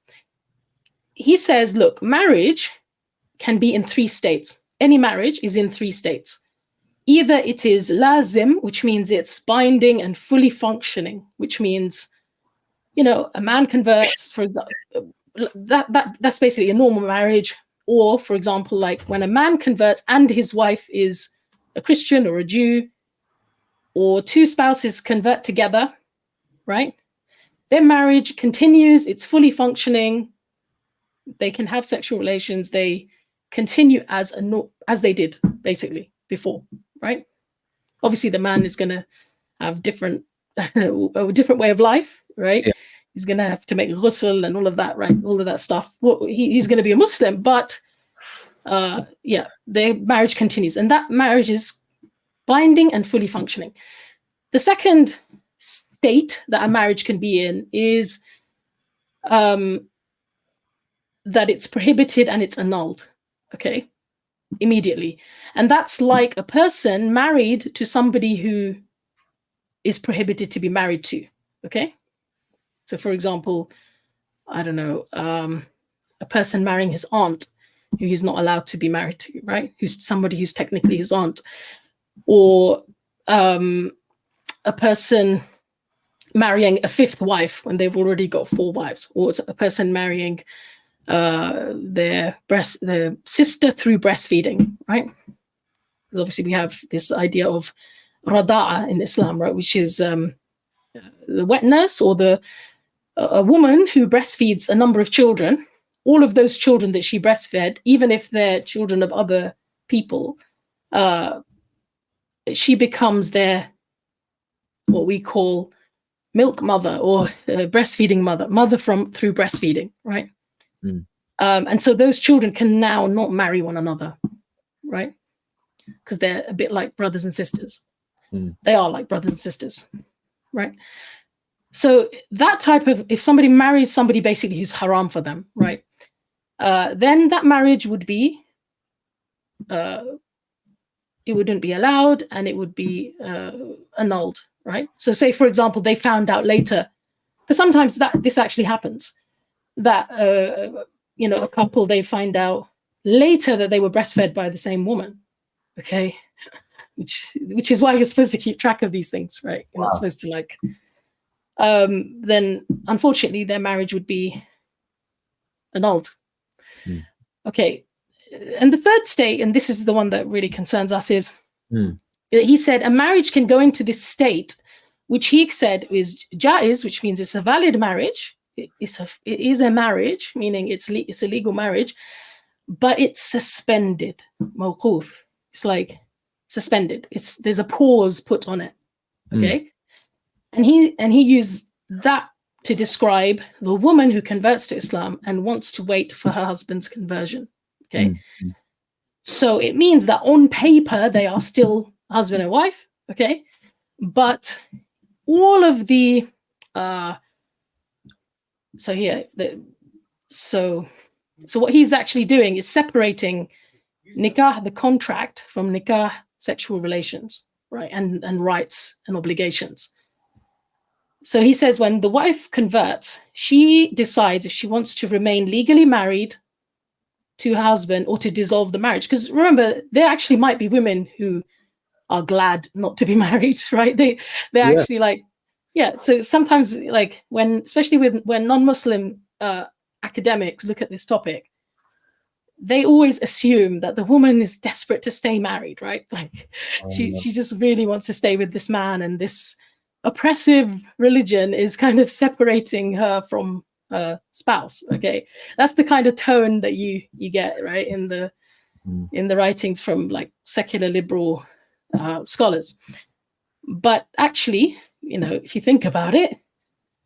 He says, look, marriage can be in 3 states. Any marriage is in 3 states. Either it is lazim, which means it's binding and fully functioning, which means, a man converts, for example, that's basically a normal marriage. Or, for example, like when a man converts and his wife is a Christian or a Jew, or 2 spouses convert together, right? Their marriage continues, it's fully functioning. They can have sexual relations. They continue as they did basically before, right? Obviously, the man is going to have different a different way of life, right? Yeah. He's going to have to make ghusl and all of that, right? All of that stuff. Well, he's going to be a Muslim, but yeah, their marriage continues, and that marriage is binding and fully functioning. The second state that a marriage can be in is that it's prohibited and it's annulled, okay, immediately. And that's like a person married to somebody who is prohibited to be married to, okay? So for example, I don't know, a person marrying his aunt who he's not allowed to be married to, right? Who's somebody who's technically his aunt. Or a person marrying a fifth wife when they've already got 4 wives, or a person marrying their sister through breastfeeding, right? Because obviously we have this idea of rada'a in Islam, right, which is the wet nurse, or a woman who breastfeeds a number of children. All of those children that she breastfed, even if they're children of other people, she becomes their, what we call, milk mother, or breastfeeding mother through breastfeeding, right? And so those children can now not marry one another, right? Because they're a bit like brothers and sisters. They are like brothers and sisters, right? So that type of, if somebody marries somebody basically who's haram for them, right? Then that marriage would be, it wouldn't be allowed, and it would be annulled, right? So say, for example, they found out later, because sometimes this actually happens, that, a couple, they find out later that they were breastfed by the same woman, okay? Which is why you're supposed to keep track of these things, right? You're not supposed to then unfortunately their marriage would be annulled. Okay. And the third state, and this is the one that really concerns us, is he said a marriage can go into this state, which he said is jaiz, which means it's a valid marriage. It is a marriage, meaning it's a legal marriage, but it's suspended, mawquf. It's like suspended. There's a pause put on it, okay? And he used that to describe the woman who converts to Islam and wants to wait for her husband's conversion. Okay. So it means that on paper they are still husband and wife, okay? But all of the so what he's actually doing is separating nikah, the contract, from nikah, sexual relations, right? And rights and obligations. So he says when the wife converts, she decides if she wants to remain legally married to her husband or to dissolve the marriage. Because remember, there actually might be women who are glad not to be married, right? They're actually like, yeah. So sometimes, like especially when non-Muslim academics look at this topic, they always assume that the woman is desperate to stay married, right? Like she just really wants to stay with this man, and this oppressive religion is kind of separating her from her spouse. Okay, that's the kind of tone that you get, right, in the writings from like secular liberal scholars. But actually, if you think about it,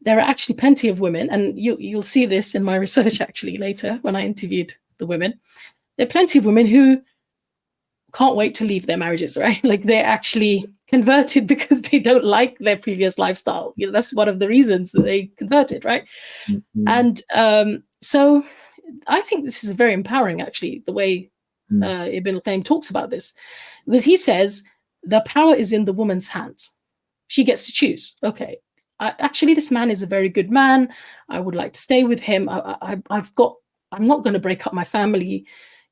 there are actually plenty of women, and you'll see this in my research actually later when I interviewed the women. There are plenty of women who can't wait to leave their marriages, right? Like they're actually converted because they don't like their previous lifestyle. That's one of the reasons that they converted, right? And so I think this is very empowering, actually, the way Ibn al-Qayyim talks about this, because he says the power is in the woman's hands. She gets to choose. Okay, actually, this man is a very good man. I would like to stay with him. I'm not going to break up my family.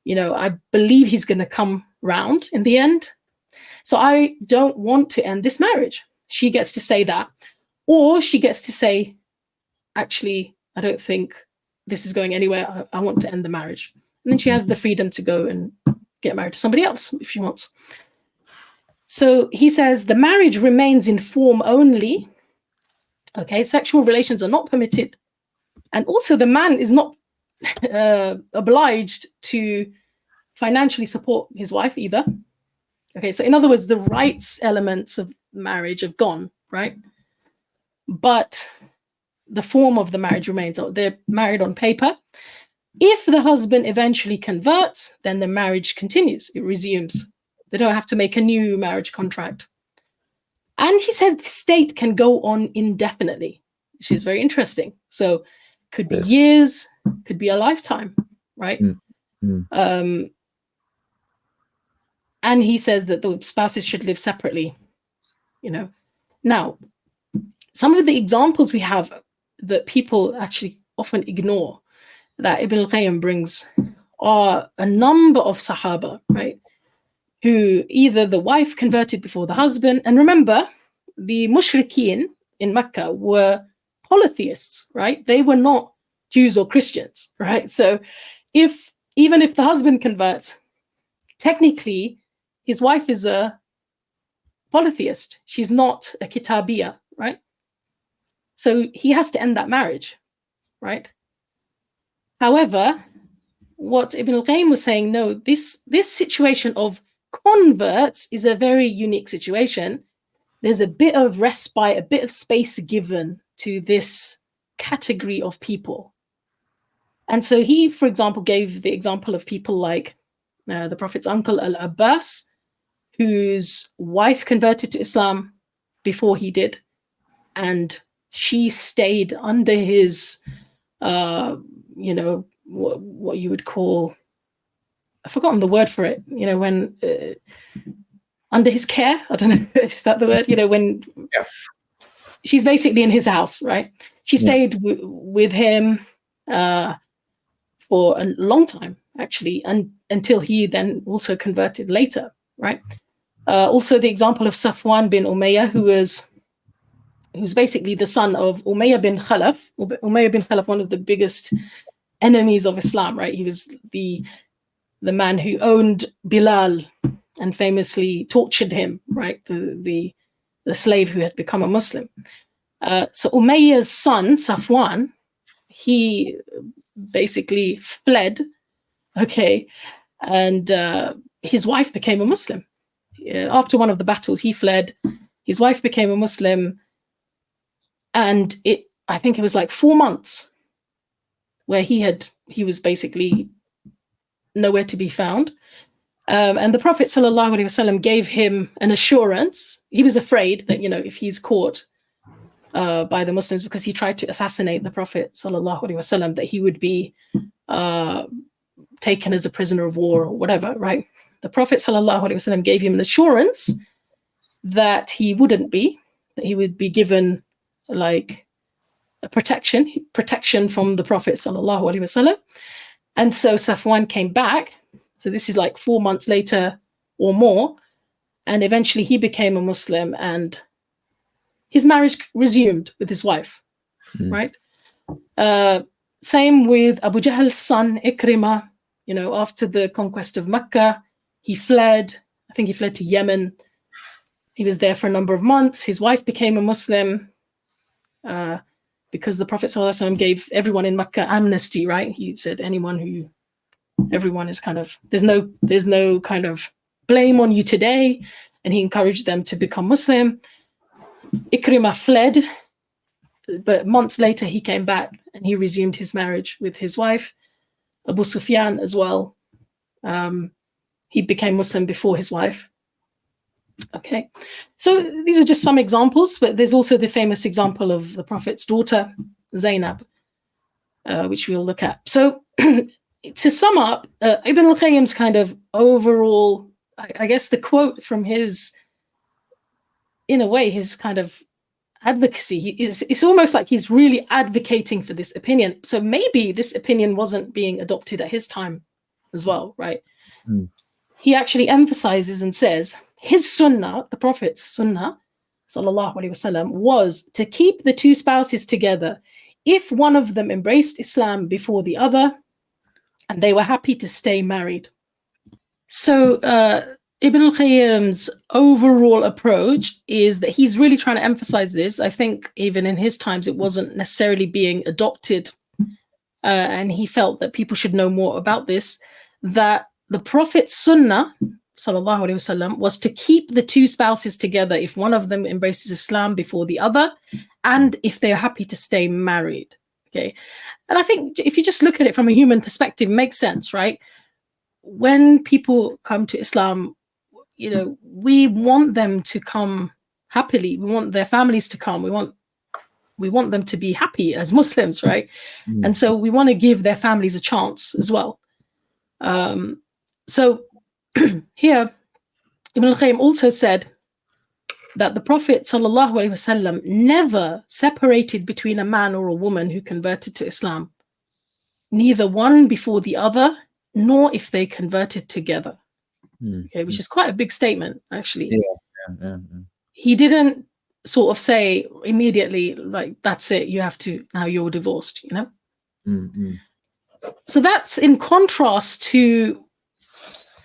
I believe he's going to come round in the end. So I don't want to end this marriage. She gets to say that. Or she gets to say, actually, I don't think this is going anywhere. I want to end the marriage. And then she has the freedom to go and get married to somebody else if she wants. So he says the marriage remains in form only. Okay, sexual relations are not permitted. And also the man is not obliged to financially support his wife either. Okay, so in other words, the rights elements of marriage have gone, right? but the form of the marriage remains. They're married on paper. If the husband eventually converts, then the marriage continues. It resumes. They don't have to make a new marriage contract. And he says the state can go on indefinitely, which is very interesting. So could be years, could be a lifetime, right? And he says that the spouses should live separately, you know. Now, some of the examples we have that people actually often ignore that Ibn al-Qayyim brings are a number of Sahaba, right? Who either the wife converted before the husband, and remember, the mushrikeen in Mecca were polytheists, right? They were not Jews or Christians, right? So even if the husband converts, technically his wife is a polytheist. She's not a kitabiyah, right? So he has to end that marriage, right? However, what Ibn al-Qayyim was saying, no, this situation of converts is a very unique situation. There's a bit of respite, a bit of space given to this category of people. And so he, for example, gave the example of people like the Prophet's uncle Al-Abbas, whose wife converted to Islam before he did, and she stayed under his, you know, what you would call, I've forgotten the word for it, you know, when under his care, I don't know, is that the word? You know, when she's basically in his house, right? She stayed with him for a long time, actually, and until he then also converted later, right? Also the example of Safwan bin Umayyah, who's basically the son of Umayyah bin Khalaf. Umayyah bin Khalaf, one of the biggest enemies of Islam, right? He was the man who owned Bilal and famously tortured him, right? The slave who had become a Muslim. So Umayyah's son, Safwan, he basically fled, okay, and his wife became a Muslim. After one of the battles, he fled, his wife became a Muslim, and I think it was like 4 months where he was basically nowhere to be found. And the Prophet ﷺ gave him an assurance. He was afraid that, you know, if he's caught by the Muslims, because he tried to assassinate the Prophet ﷺ, that he would be taken as a prisoner of war or whatever, right? The Prophet ﷺ gave him an assurance that he wouldn't be, that he would be given like a protection from the Prophet ﷺ. And so Safwan came back. So this is like 4 months later or more. And eventually he became a Muslim and his marriage resumed with his wife, right? Same with Abu Jahl's son, Ikrimah. You know, after the conquest of Mecca, he fled. I think he fled to Yemen. He was there for a number of months. His wife became a Muslim because the Prophet ﷺ gave everyone in Mecca amnesty, right? He said everyone is kind of, there's no kind of blame on you today. And he encouraged them to become Muslim. Ikrimah fled, but months later he came back and he resumed his marriage with his wife. Abu Sufyan as well. He became Muslim before his wife. Okay, so these are just some examples, but there's also the famous example of the Prophet's daughter, Zainab, which we'll look at. So to sum up, Ibn al-Qayyim's kind of overall, I guess the quote from his, in a way, his kind of advocacy, it's almost like he's really advocating for this opinion. So maybe this opinion wasn't being adopted at his time as well, right? He actually emphasizes and says, his sunnah, the Prophet's sunnah, sallallahu alaihi wasallam, was to keep the two spouses together if one of them embraced Islam before the other, and they were happy to stay married. So Ibn al-Qayyim's overall approach is that he's really trying to emphasize this. I think even in his times, it wasn't necessarily being adopted, and he felt that people should know more about this, that the Prophet's sunnah sallallahu alaihi wasallam was to keep the two spouses together if one of them embraces Islam before the other, and if they're happy to stay married. Okay, and I think if you just look at it from a human perspective, it makes sense, right? When people come to Islam, you know, we want them to come happily. We want their families to come. We want them to be happy as Muslims, right? And so we want to give their families a chance as well. So here, Ibn al-Qayyim also said that the Prophet sallallahu alaihi wasallam never separated between a man or a woman who converted to Islam, neither one before the other, nor if they converted together. Okay, which is quite a big statement, actually. Yeah. He didn't sort of say immediately, like, that's it, you have to, now you're divorced, you know? So that's in contrast to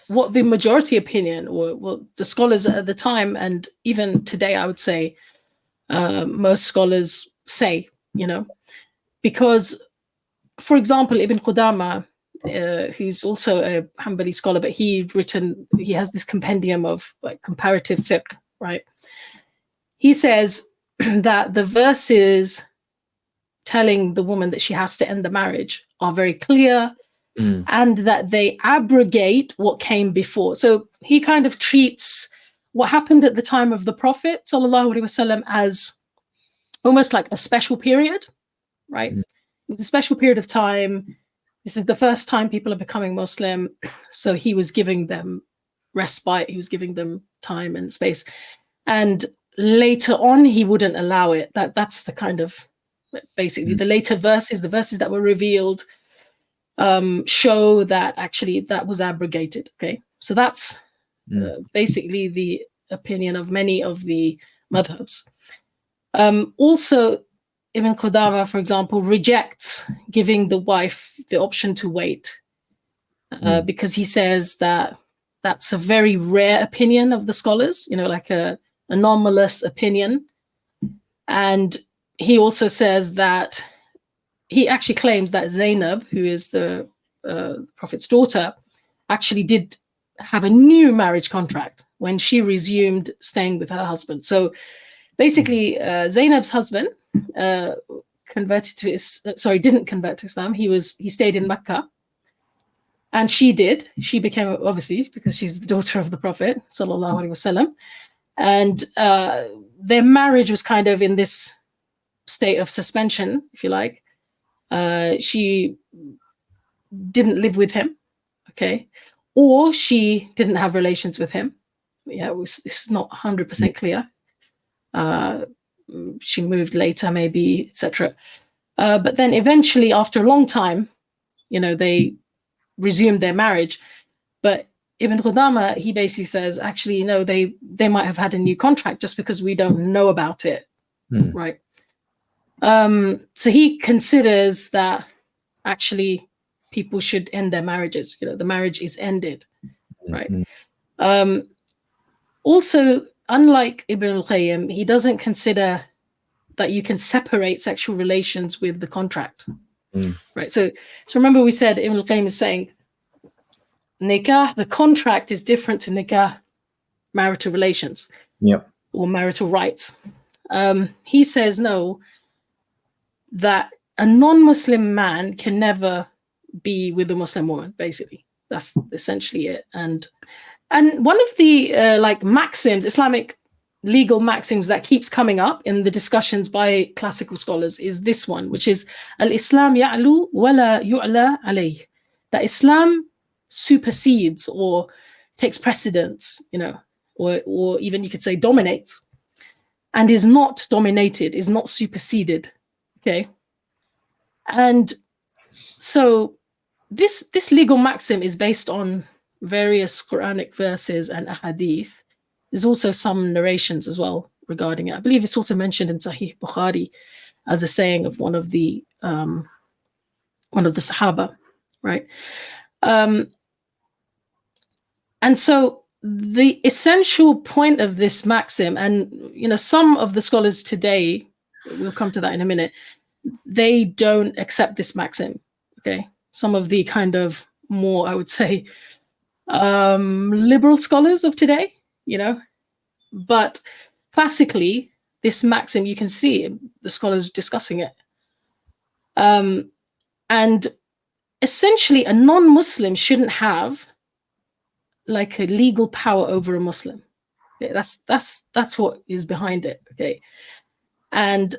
what the majority opinion, or what the scholars at the time, and even today, I would say, most scholars say, you know, because, for example, Ibn Qudama, who's also a Hanbali scholar, but he has this compendium of like comparative fiqh, right? He says that the verses telling the woman that she has to end the marriage are very clear, and that they abrogate what came before. So he kind of treats what happened at the time of the Prophet sallallahu alaihi wasallam as almost like a special period, right? It's a special period of time. This is the first time people are becoming Muslim. So he was giving them respite. He was giving them time and space. And later on, he wouldn't allow it. That's the kind of, basically, the later verses, the verses that were revealed, show that actually that was abrogated. Okay, so that's basically the opinion of many of the madhabs. Also, Ibn Qudama, for example, rejects giving the wife the option to wait, because he says that that's a very rare opinion of the scholars, you know, like a anomalous opinion. And he also says that he actually claims that Zainab, who is the Prophet's daughter, actually did have a new marriage contract when she resumed staying with her husband. So basically, Zainab's husband didn't convert to Islam. He stayed in Mecca, and she did. She became, obviously, because she's the daughter of the Prophet sallallahu alaihi wasallam, and their marriage was kind of in this state of suspension, if you like. She didn't live with him, okay, or she didn't have relations with him. Yeah, this is not 100% clear. She moved later, maybe, etc. But then eventually, after a long time, you know, they resumed their marriage. But Ibn Qudama, he basically says, actually, you know, they might have had a new contract just because we don't know about it, right? So he considers that actually people should end their marriages. You know, the marriage is ended, right? Also, unlike Ibn al-Qayyim, he doesn't consider that you can separate sexual relations with the contract, right? So remember we said Ibn al-Qayyim is saying nikah, the contract is different to nikah, marital relations, or marital rights. He says no, that a non-Muslim man can never be with a Muslim woman. Basically, that's essentially it. And one of the like maxims, Islamic legal maxims that keeps coming up in the discussions by classical scholars is this one, which is al-Islam ya'lu wa la yu'la alayh. That Islam supersedes or takes precedence, you know, or even you could say dominates, and is not dominated, is not superseded. Okay. And so this legal maxim is based on various Quranic verses and ahadith. There's also some narrations as well regarding it. I believe it's also mentioned in Sahih Bukhari as a saying of one of the Sahaba, right? And so the essential point of this maxim, and you know, some of the scholars today, we'll come to that in a minute, they don't accept this maxim. Okay, some of the kind of more, I would say, liberal scholars of today, but classically, this maxim, you can see the scholars discussing it. And essentially, a non-Muslim shouldn't have like a legal power over a Muslim. Okay, that's what is behind it. Okay, and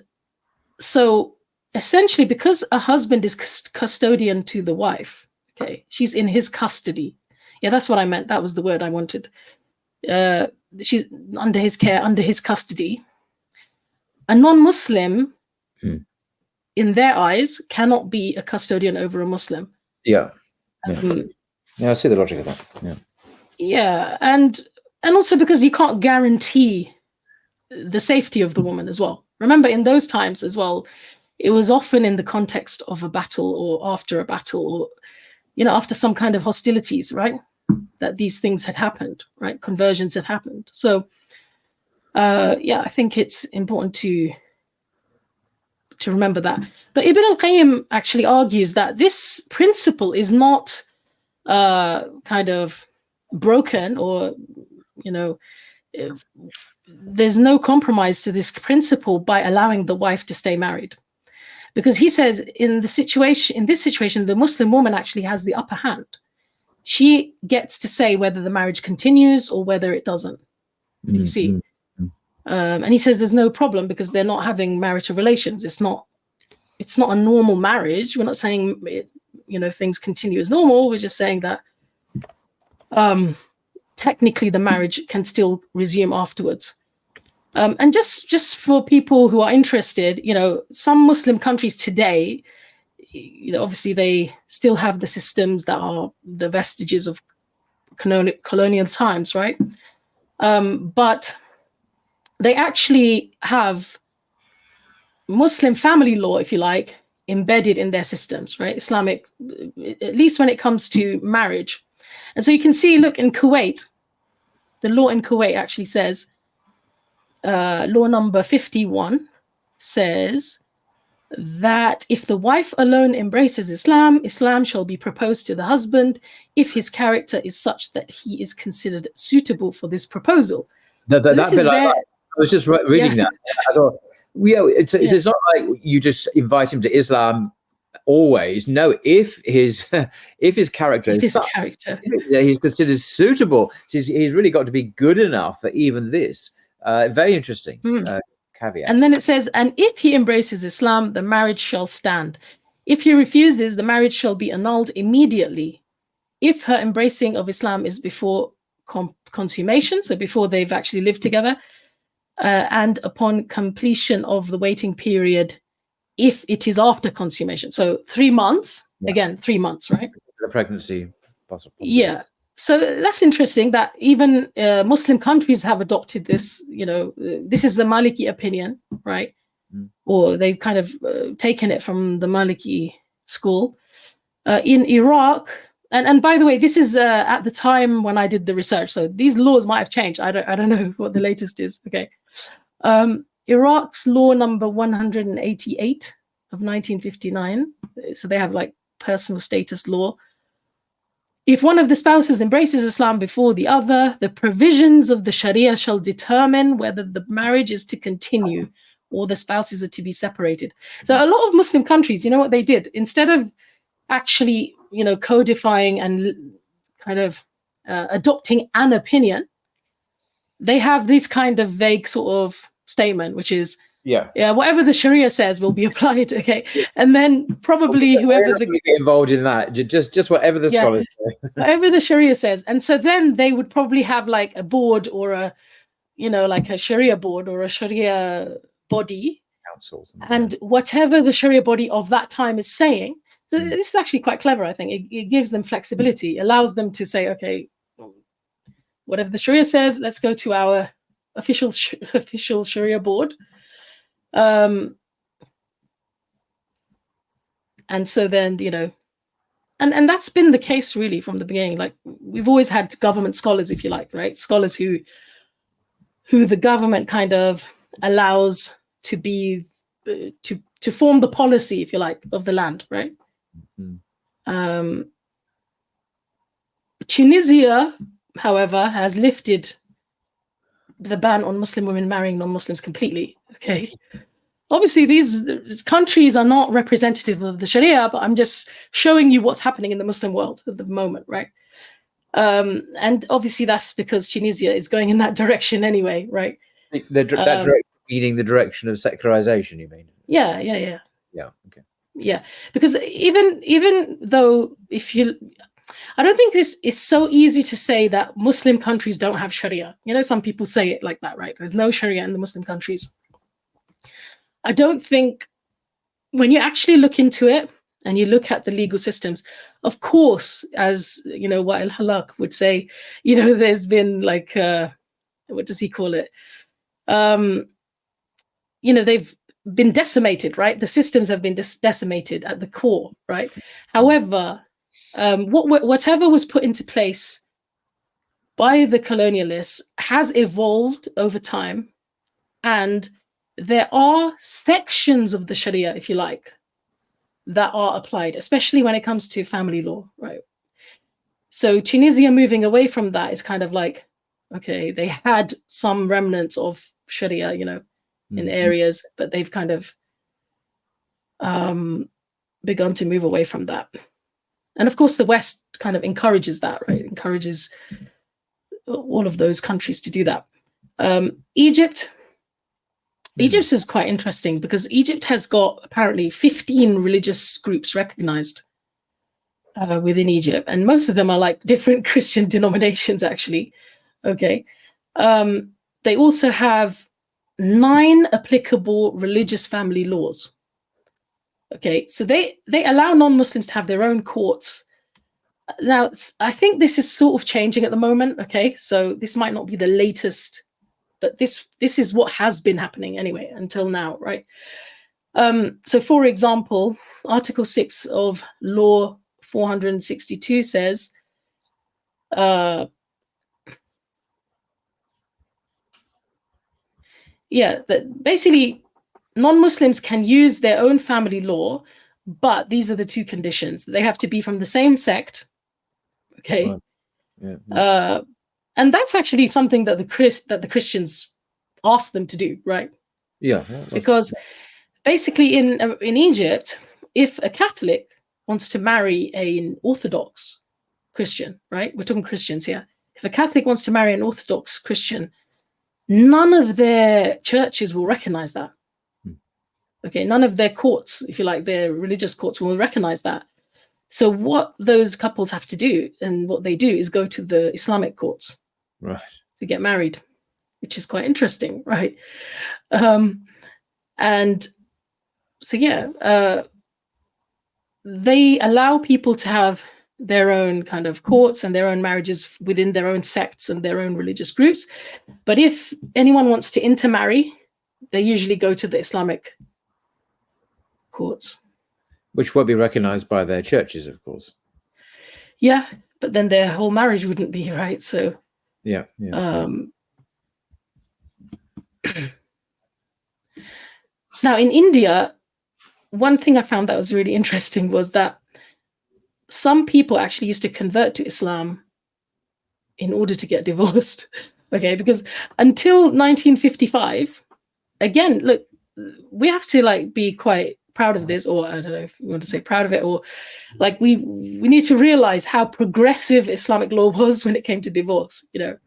so essentially, because a husband is custodian to the wife, okay, she's in his custody. Yeah, that's what I meant. That was the word I wanted. She's under his care, under his custody. A non-Muslim, in their eyes, cannot be a custodian over a Muslim. Yeah. Yeah, I see the logic of that. Yeah. Yeah, and also because you can't guarantee the safety of the woman as well. Remember, in those times as well, it was often in the context of a battle or after a battle or, after some kind of hostilities, right? That these things had happened, right? Conversions had happened. So, I think it's important to remember that. But Ibn al-Qayyim actually argues that this principle is not kind of broken or, there's no compromise to this principle by allowing the wife to stay married. Because he says in this situation, the Muslim woman actually has the upper hand. She gets to say whether the marriage continues or whether it doesn't. Do you see? And he says there's no problem because they're not having marital relations. It's not a normal marriage. We're not saying things continue as normal. We're just saying that technically the marriage can still resume afterwards. And just for people who are interested, some Muslim countries today, obviously they still have the systems that are the vestiges of colonial times, right? But they actually have Muslim family law, if you like, embedded in their systems, right? Islamic, at least when it comes to marriage. And so you can see, look, in Kuwait, the law in Kuwait actually says, law number 51 says that if the wife alone embraces Islam, Islam shall be proposed to the husband if his character is such that he is considered suitable for this proposal. I was just reading that. I thought, it's not like you just invite him to Islam always. No, if his character is such, he's considered suitable. He's really got to be good enough for even this. Very interesting caveat. And then it says, and if he embraces Islam, the marriage shall stand. If he refuses, the marriage shall be annulled immediately. If her embracing of Islam is before consummation, so before they've actually lived together, and upon completion of the waiting period, if it is after consummation. So 3 months, again, 3 months, right? The pregnancy, possible. Yeah. So that's interesting that even Muslim countries have adopted this, this is the Maliki opinion, right? Or they've kind of taken it from the Maliki school. In Iraq, and by the way, this is at the time when I did the research. So these laws might have changed. I don't know what the latest is. Okay. Iraq's law number 188 of 1959. So they have like personal status law. If one of the spouses embraces Islam before the other, the provisions of the Sharia shall determine whether the marriage is to continue or the spouses are to be separated. So a lot of Muslim countries, you know what they did? Instead of actually, codifying and kind of adopting an opinion, they have this kind of vague sort of statement, which is, whatever the Sharia says will be applied. Okay, and then probably whoever get involved in that, just whatever the scholars say, whatever the Sharia says, and so then they would probably have like a board or a, like a Sharia board or a Sharia body, councils, and whatever the Sharia body of that time is saying. So this is actually quite clever. I think it gives them flexibility, allows them to say, okay, whatever the Sharia says, let's go to our official Sharia board. And so then, and that's been the case really from the beginning. Like we've always had government scholars, if you like, right? Scholars who the government kind of allows to be, to form the policy, if you like, of the land, right? Tunisia, however, has lifted the ban on Muslim women marrying non-Muslims completely. Okay. Obviously, these countries are not representative of the Sharia, but I'm just showing you what's happening in the Muslim world at the moment, right? And obviously, that's because Tunisia is going in that direction anyway, right? That direction, meaning the direction of secularization, you mean? Yeah. Yeah. Okay. Yeah, because even though I don't think this is so easy to say that Muslim countries don't have Sharia. You know, some people say it like that, right? There's no Sharia in the Muslim countries. I don't think when you actually look into it and you look at the legal systems, of course, as you know, what Al Halak would say, you know, there's been like what does he call it? You know, they've been decimated, right? The systems have been decimated at the core, right? However, whatever was put into place by the colonialists has evolved over time, and there are sections of the Sharia, if you like, that are applied, especially when it comes to family law, right? So Tunisia moving away from that is kind of like, okay, they had some remnants of Sharia, you know, in areas, but they've kind of begun to move away from that. And of course, the West kind of encourages that, right? Encourages all of those countries to do that. Egypt is quite interesting because Egypt has got apparently 15 religious groups recognized within Egypt, and most of them are like different Christian denominations, actually. Okay. They also have 9 applicable religious family laws. Okay, so they allow non-Muslims to have their own courts. Now, I think this is sort of changing at the moment. Okay, so this might not be the latest, but this is what has been happening anyway until now, right? So, for example, Article 6 of Law 462 says, that basically non-Muslims can use their own family law, but these are the 2 conditions. They have to be from the same sect. Okay. Right. Yeah. And that's actually something that the Christians asked them to do, right? Yeah. Because basically in Egypt, if a Catholic wants to marry an Orthodox Christian, right? We're talking Christians here. If a Catholic wants to marry an Orthodox Christian, none of their churches will recognize that. Okay, none of their courts, if you like, their religious courts will recognize that. So what those couples have to do, and what they do, is go to the Islamic courts, right, to get married, which is quite interesting, right? And so they allow people to have their own kind of courts and their own marriages within their own sects and their own religious groups. But if anyone wants to intermarry, they usually go to the Islamic courts, which won't be recognized by their churches, of course. Yeah, but then their whole marriage wouldn't be, right? So yeah. Now in India, one thing I found that was really interesting was that some people actually used to convert to Islam in order to get divorced. Okay, because until 1955, again, look, we have to like be quite proud of this, or I don't know if you want to say proud of it, or like we need to realize how progressive Islamic law was when it came to divorce, you know.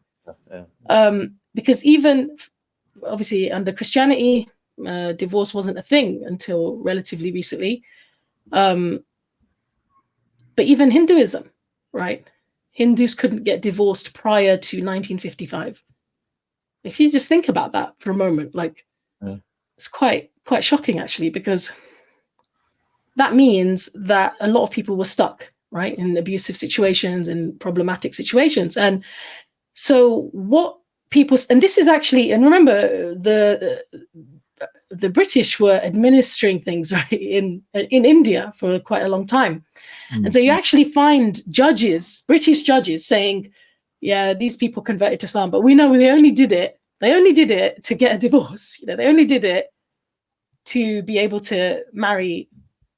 Yeah. Because even obviously under Christianity, divorce wasn't a thing until relatively recently. But even Hinduism, right? Hindus couldn't get divorced prior to 1955. If you just think about that for a moment, like it's quite shocking actually, because that means that a lot of people were stuck, right, in abusive situations and problematic situations. And so what people, and this is actually, and remember the British were administering things, right, in India for quite a long time. Mm-hmm. And so you actually find judges, British judges, saying, yeah, these people converted to Islam, but we know they only did it to get a divorce. You know, they only did it to be able to marry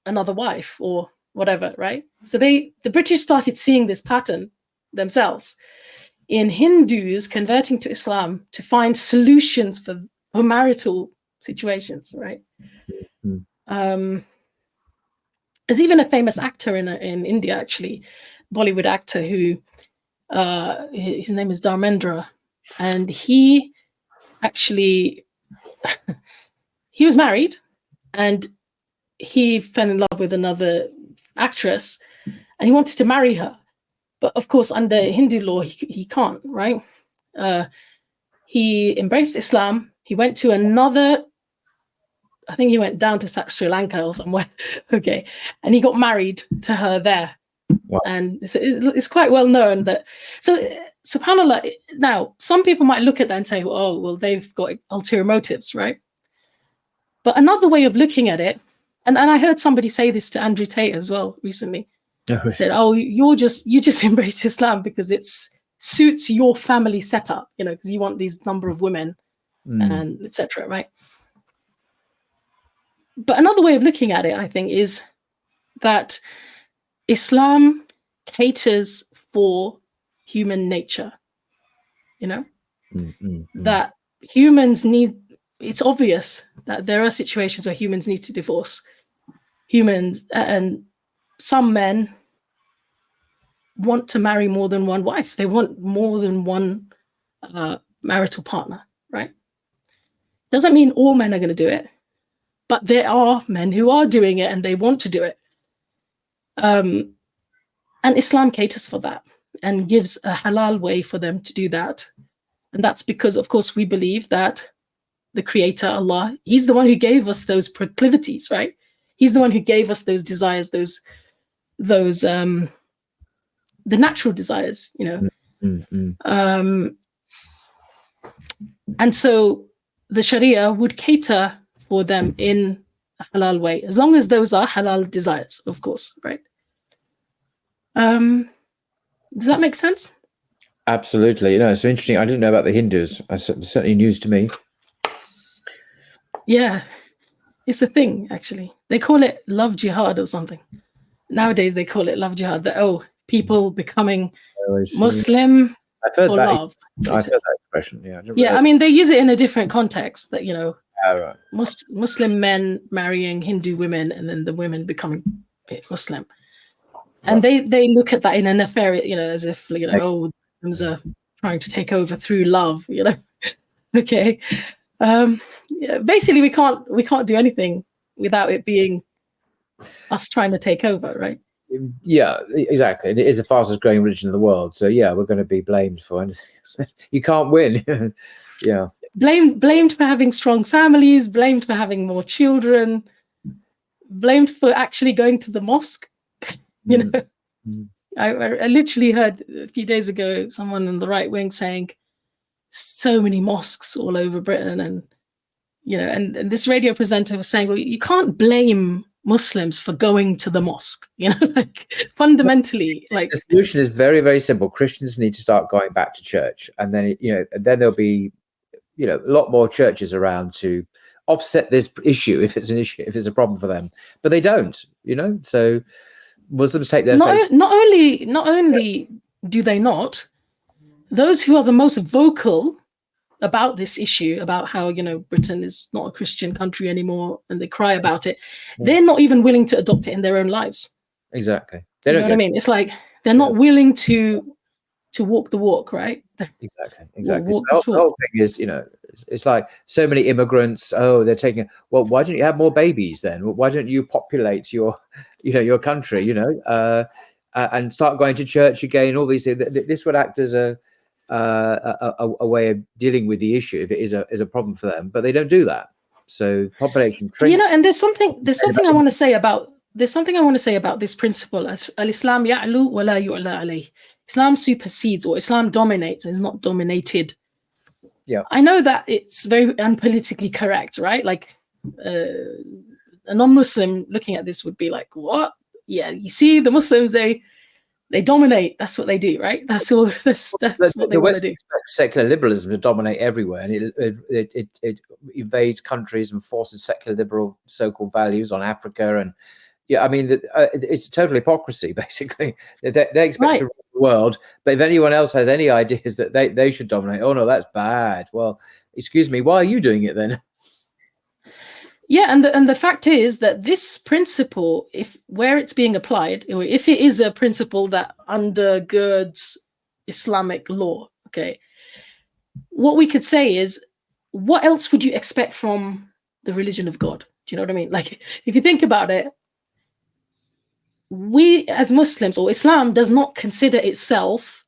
another wife or whatever, right? So the British started seeing this pattern themselves, in Hindus converting to Islam to find solutions for marital situations, right? There's even a famous actor in India, actually, Bollywood actor, who his name is Dharmendra, and he actually he was married, and he fell in love with another actress, and he wanted to marry her, but of course under Hindu law he can't, right? He embraced Islam. He went to another, I think he went down to Sri Lanka or somewhere, okay, and he got married to her there. Wow. And it's quite well known that, so subhanAllah, now some people might look at that and say, oh, well, they've got ulterior motives, right? But another way of looking at it, and I heard somebody say this to Andrew Tate as well recently. He said, oh, you just embrace Islam because it suits your family setup, you know, because you want these number of women and etc., right? But another way of looking at it, I think, is that Islam caters for human nature, you know, that humans need, it's obvious that there are situations where humans need to divorce. Humans, and some men want to marry more than one wife. They want more than one marital partner, right? Doesn't mean all men are going to do it, but there are men who are doing it and they want to do it. And Islam caters for that and gives a halal way for them to do that. And that's because, of course, we believe that the Creator, Allah, He's the one who gave us those proclivities, right? He's the one who gave us those desires, those the natural desires, you know. And so the Sharia would cater for them in a halal way, as long as those are halal desires, of course, right? Does that make sense? Absolutely. You know, it's so interesting. I didn't know about the Hindus. It's certainly news to me. Yeah, it's a thing, actually. They call it love jihad or something. Nowadays, they call it love jihad. That, people becoming Muslim I've heard for that. love. I've heard that expression. Yeah. Yeah, I mean, they use it in a different context. That, you know, right. Muslim men marrying Hindu women, and then the women becoming Muslim. And they look at that in a nefarious, you know, as if, you know, oh, Muslims are trying to take over through love, you know. Okay. Yeah, basically, we can't do anything without it being us trying to take over, right? Yeah, exactly. And it is the fastest growing religion in the world. So yeah, we're going to be blamed for anything. You can't win. Yeah. Blamed for having strong families, blamed for having more children, blamed for actually going to the mosque. You know, I literally heard a few days ago someone in the right wing saying so many mosques all over Britain, and you know, and this radio presenter was saying, well, you can't blame Muslims for going to the mosque, you know, like fundamentally, like the solution is very, very simple. Christians need to start going back to church, and then then there'll be, you know, a lot more churches around to offset this issue if it's an issue, if it's a problem for them. But they don't, you know, so Muslims take their face. Not only do they not, those who are the most vocal about this issue, about how, you know, Britain is not a Christian country anymore, and they cry about it, they're not even willing to adopt it in their own lives. Exactly. They don't know what I mean? It's like they're not willing to walk the walk, right? Exactly. The whole thing is, you know, it's like so many immigrants. Oh, they're taking. Well, why don't you have more babies then? Why don't you populate your country? You know, and start going to church again. All these things. This would act as a way of dealing with the issue if it is a problem for them. But they don't do that. So population. You know, and there's something I want to say about this principle. Al-Islam ya'lu wa la yu'la alayh. Islam supersedes, or Islam dominates, and is not dominated. Yeah, I know that it's very unpolitically correct, right? Like a non-Muslim looking at this would be like, "What? Yeah, you see, the Muslims they dominate. That's what they do, right? That's all. That's what they want to do." Secular liberalism to dominate everywhere, and it invades countries and forces secular liberal so-called values on Africa. And yeah, I mean, it's total hypocrisy. Basically, they expect to rule the world. But if anyone else has any ideas that they should dominate, oh no, that's bad. Well, excuse me, why are you doing it then? Yeah, and the fact is that this principle, if where it's being applied, if it is a principle that undergirds Islamic law, okay, what we could say is, what else would you expect from the religion of God? Do you know what I mean? Like, if you think about it, we as Muslims, or Islam does not consider itself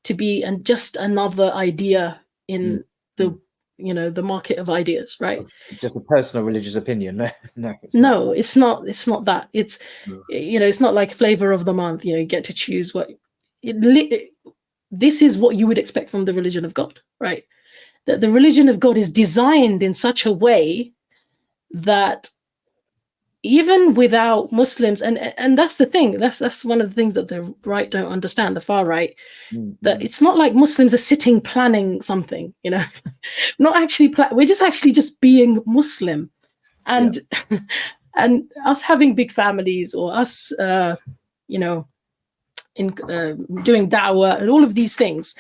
to be just another idea in the the market of ideas, right? Just a personal religious opinion. No, it's not that. It's it's not like flavor of the month, you get to choose what this is what you would expect from the religion of God, right? That the religion of God is designed in such a way that even without Muslims, and that's the thing, that's one of the things that the right don't understand, the far right, that it's not like Muslims are sitting planning something, not actually we're just being Muslim, and and us having big families, or us in doing da'wah and all of these things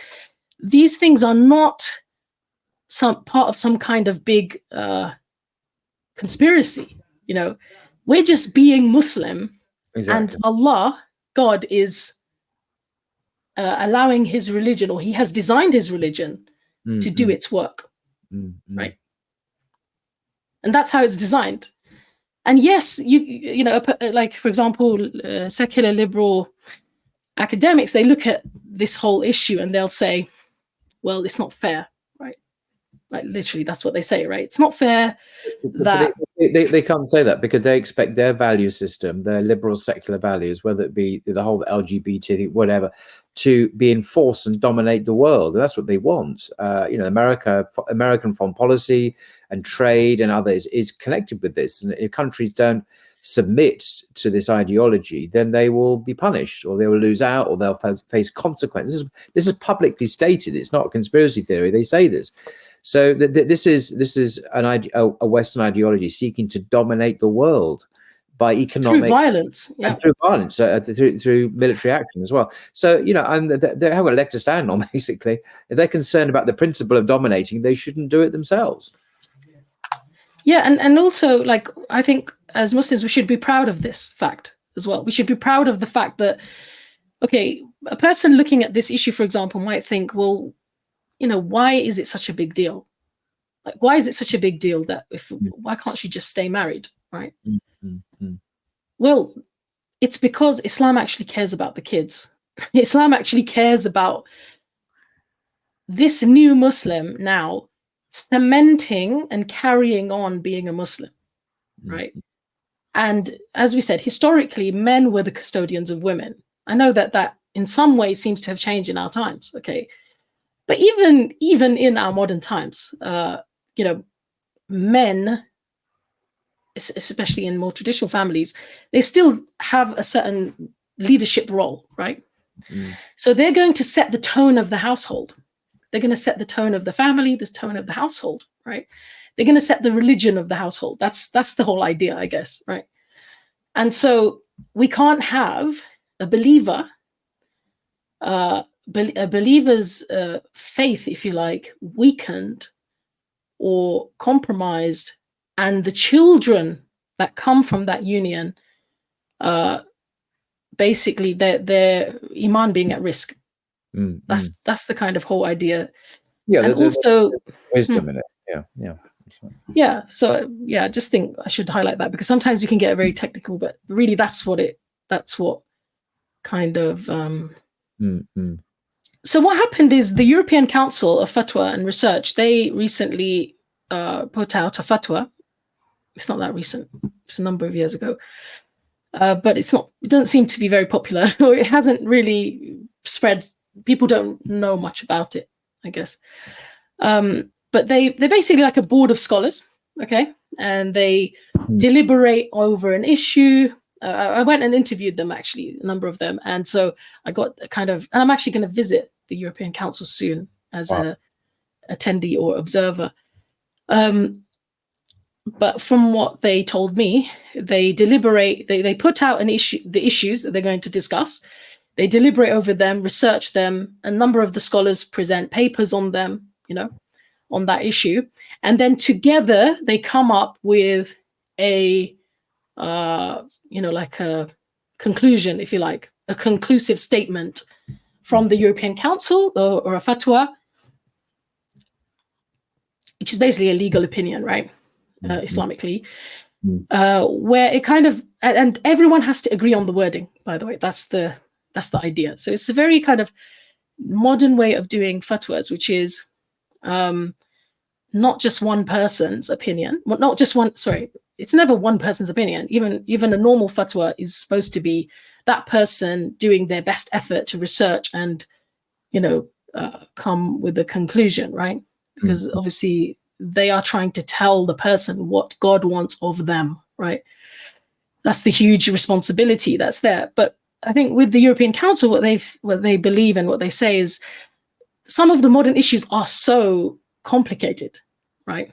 are not some part of some kind of big conspiracy. We're just being Muslim. Exactly. And Allah, God, is allowing his religion, or he has designed his religion to do its work, right? And that's how it's designed. And yes, like, for example, secular liberal academics, they look at this whole issue and they'll say, well, it's not fair, right? Like, literally, that's what they say, right? It's not fair that they can't say that, because they expect their value system, their liberal secular values, whether it be the whole LGBT, whatever, to be enforced and dominate the world. And that's what they want. American foreign policy and trade and others is connected with this. And if countries don't submit to this ideology, then they will be punished, or they will lose out, or they'll face consequences. This is publicly stated. It's not a conspiracy theory. They say this. So this is a Western ideology seeking to dominate the world by economic through violence, and through violence, through military action as well. So and they have a leg to stand on. Basically, if they're concerned about the principle of dominating, they shouldn't do it themselves. Yeah, and also, like, I think as Muslims we should be proud of this fact as well. We should be proud of the fact that, okay, a person looking at this issue, for example, might think, well, why is it such a big deal? Like, why is it such a big deal that why can't she just stay married, right? Well, it's because Islam actually cares about the kids. Islam actually cares about this new Muslim now cementing and carrying on being a Muslim, right? And as we said, historically, men were the custodians of women. I know that in some ways seems to have changed in our times, okay? But even in our modern times, men, especially in more traditional families, they still have a certain leadership role, right? So they're going to set the tone of the household. They're going to set the tone of the family, the tone of the household, right? They're going to set the religion of the household. That's the whole idea, I guess, right? And so we can't have a believer, a believer's faith, if you like, weakened or compromised, and the children that come from that union, basically their iman being at risk. That's the kind of whole idea. Yeah, and also wisdom in it. Yeah. So I just think I should highlight that, because sometimes we can get very technical, but really that's what kind of. So what happened is the European Council of Fatwa and Research, they recently put out a fatwa. It's not that recent. It's a number of years ago. But it doesn't seem to be very popular, or it hasn't really spread. People don't know much about it, I guess. But they're basically like a board of scholars, okay? And they deliberate over an issue. I went and interviewed them, actually, a number of them. And so I got and I'm actually going to visit the European Council soon as an attendee or observer. But from what they told me, they deliberate, they put out the issues that they're going to discuss. They deliberate over them, research them. A number of the scholars present papers on them, on that issue. And then together they come up with a, like a conclusion, if you like, a conclusive statement from the European Council or a fatwa, which is basically a legal opinion, right? Islamically, where it kind of, and everyone has to agree on the wording, by the way. That's the idea. So it's a very kind of modern way of doing fatwas, which is not just one person's opinion. Well, not just one, sorry, it's never one person's opinion. Even a normal fatwa is supposed to be that person doing their best effort to research and, come with a conclusion, right? Because obviously they are trying to tell the person what God wants of them, right? That's the huge responsibility that's there. But I think with the European Council, what they believe and what they say is some of the modern issues are so complicated, right?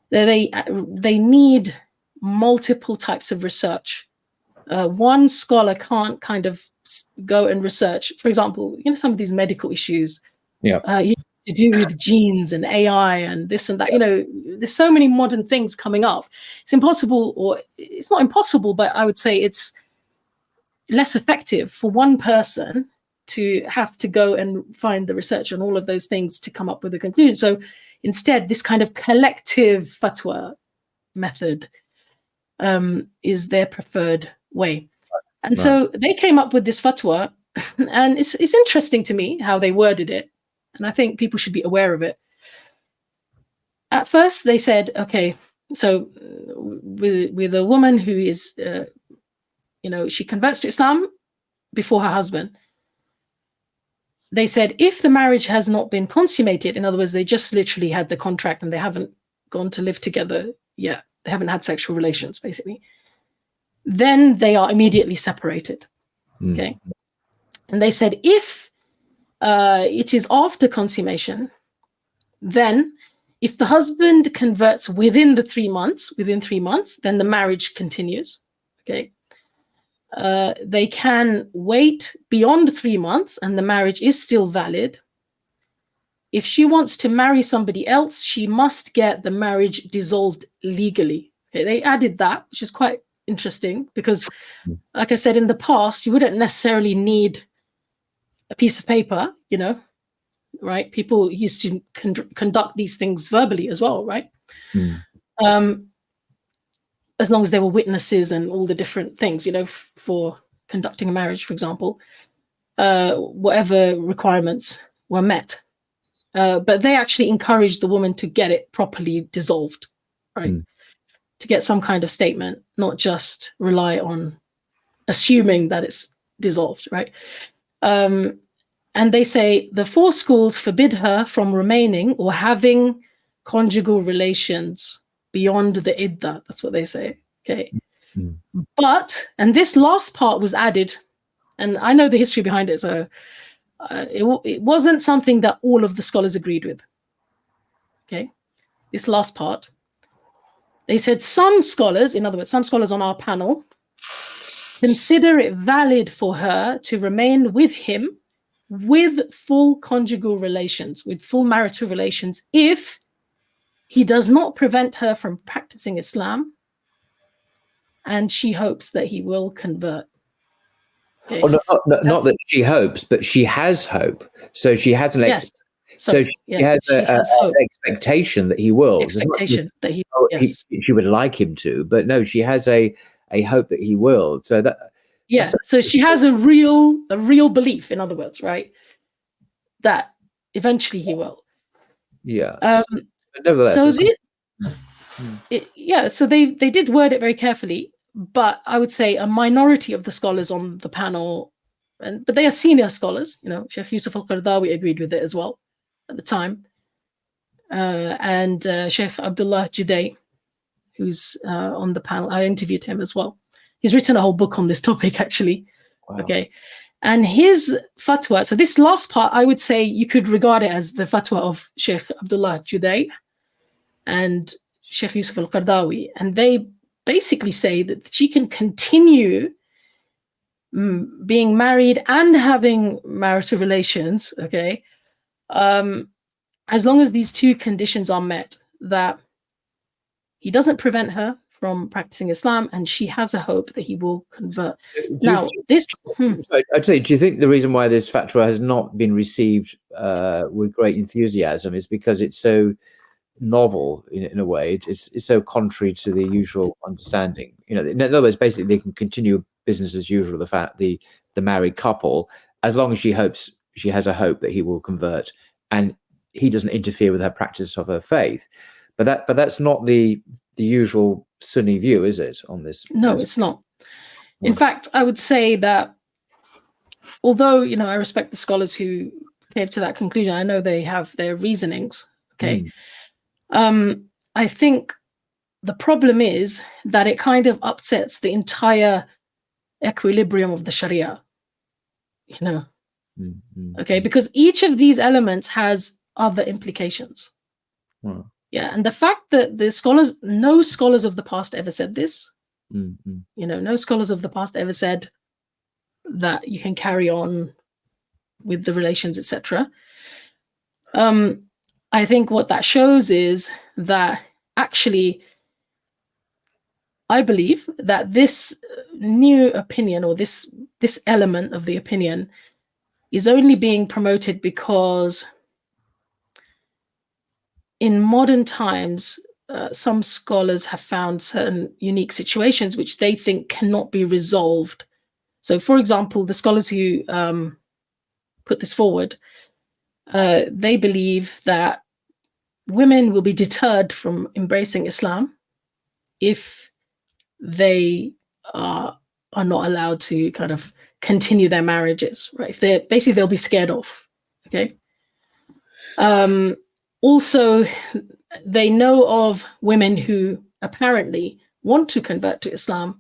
They need multiple types of research. One scholar can't kind of go and research, for example, some of these medical issues. To do with genes and AI and this and that. There's so many modern things coming up. It's impossible, or it's not impossible, but I would say it's less effective for one person to have to go and find the research on all of those things to come up with a conclusion. So instead, this kind of collective fatwa method is their preferred way. And so they came up with this fatwa, and it's interesting to me how they worded it. And I think people should be aware of it. At first, they said, okay, so with a woman who is, she converts to Islam before her husband. They said, if the marriage has not been consummated, in other words, they just literally had the contract and they haven't gone to live together yet, they haven't had sexual relations, basically, then they are immediately separated. Okay. And they said, if it is after consummation, then if the husband converts within 3 months, then the marriage continues. Okay. They can wait beyond 3 months and the marriage is still valid. If she wants to marry somebody else, she must get the marriage dissolved legally. Okay. They added that, which is quite interesting because, like I said, in the past, you wouldn't necessarily need a piece of paper, right? People used to conduct these things verbally as well, right? As long as there were witnesses and all the different things, for conducting a marriage, for example, whatever requirements were met. But they actually encouraged the woman to get it properly dissolved, right? To get some kind of statement, not just rely on assuming that it's dissolved, right? And they say the 4 schools forbid her from remaining or having conjugal relations beyond the iddah. That's what they say. Okay. But, and this last part was added, and I know the history behind it, so it wasn't something that all of the scholars agreed with. Okay. This last part. They said some scholars, in other words, some scholars on our panel, consider it valid for her to remain with him with full conjugal relations, with full marital relations, if he does not prevent her from practicing Islam and she hopes that he will convert. Okay. Well, not that she hopes, but she has hope. So she has an she has an expectation that he will. Expectation that he will. Yes. She would like him to, but no, she has a hope that he will. So that. Yeah, so she has a real belief, in other words, right, that eventually he will. Yeah. So they did word it very carefully, but I would say a minority of the scholars on the panel, but they are senior scholars. Sheikh Yusuf al-Qaradawi agreed with it as well at the time, and Sheikh Abdullah Juday, who's on the panel. I interviewed him as well. He's written a whole book on this topic, actually. Wow. Okay. And his fatwa, so this last part, I would say you could regard it as the fatwa of Sheikh Abdullah Juday and Sheikh Yusuf al-Qaradawi. And they basically say that she can continue being married and having marital relations, okay, as long as these two conditions are met, that he doesn't prevent her from practicing Islam, and she has a hope that he will convert. Now, this... I'd say, do you think the reason why this fatwa has not been received with great enthusiasm is because it's so novel in a way? It's so contrary to the usual understanding. In other words, basically, they can continue business as usual. The married couple, as long as she has a hope that he will convert, and he doesn't interfere with her practice of her faith. But that's not the usual Sunni view, is it, on this? No, it's not. In fact, I would say that although, I respect the scholars who came to that conclusion, I know they have their reasonings, okay? I think the problem is that it kind of upsets the entire equilibrium of the Sharia, okay? Because each of these elements has other implications. Yeah, and the fact that no scholars of the past ever said this, no scholars of the past ever said that you can carry on with the relations, etc. I think what that shows is that actually, I believe that this new opinion, or this element of the opinion, is only being promoted because in modern times, some scholars have found certain unique situations which they think cannot be resolved. So, for example, the scholars who put this forward, they believe that women will be deterred from embracing Islam if they are not allowed to kind of continue their marriages, right? If they'll be scared off, okay? Also, they know of women who apparently want to convert to Islam.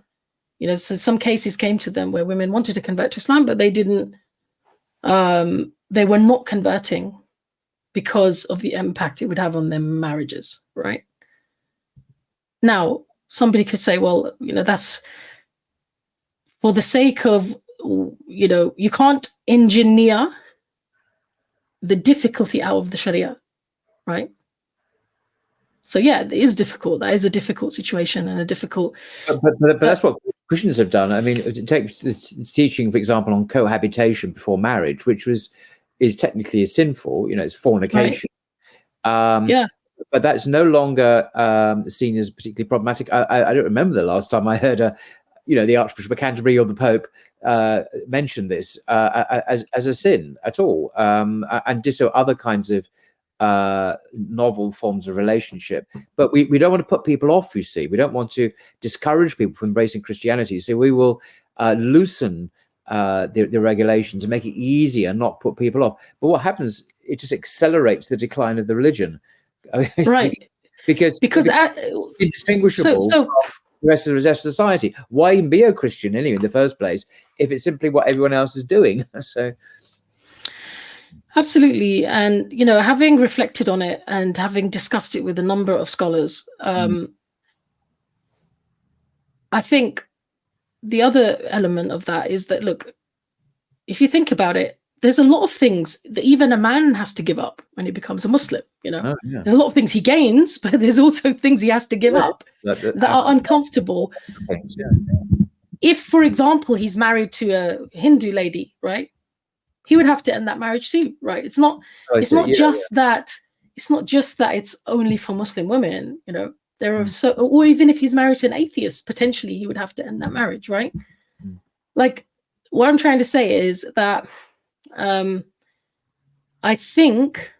So some cases came to them where women wanted to convert to Islam, but they didn't, they were not converting because of the impact it would have on their marriages, right? Now, somebody could say, well, that's for the sake of, you can't engineer the difficulty out of the Sharia, right? So yeah, it is difficult. That is a difficult situation and a difficult. But that's what Christians have done. I mean, take the teaching, for example, on cohabitation before marriage, which is technically sinful. It's fornication. Right. But that's no longer seen as particularly problematic. I don't remember the last time I heard the Archbishop of Canterbury or the Pope mention this as a sin at all, and ditto other kinds of novel forms of relationship. But we don't want to put people off, you see. We don't want to discourage people from embracing Christianity. So we will loosen the regulations and make it easier, not put people off. But what happens, it just accelerates the decline of the religion. Right. because it's indistinguishable from the rest of society. Why even be a Christian anyway in the first place if it's simply what everyone else is doing? So absolutely. And having reflected on it and having discussed it with a number of scholars, I think the other element of that is that, look, if you think about it, there's a lot of things that even a man has to give up when he becomes a Muslim. There's a lot of things he gains, but there's also things he has to give up that are uncomfortable. If, for example, he's married to a Hindu lady, right? He would have to end that marriage too, right? It's not just that it's only for Muslim women. There are or even if he's married to an atheist, potentially he would have to end that marriage, right? Like, what I'm trying to say is that I think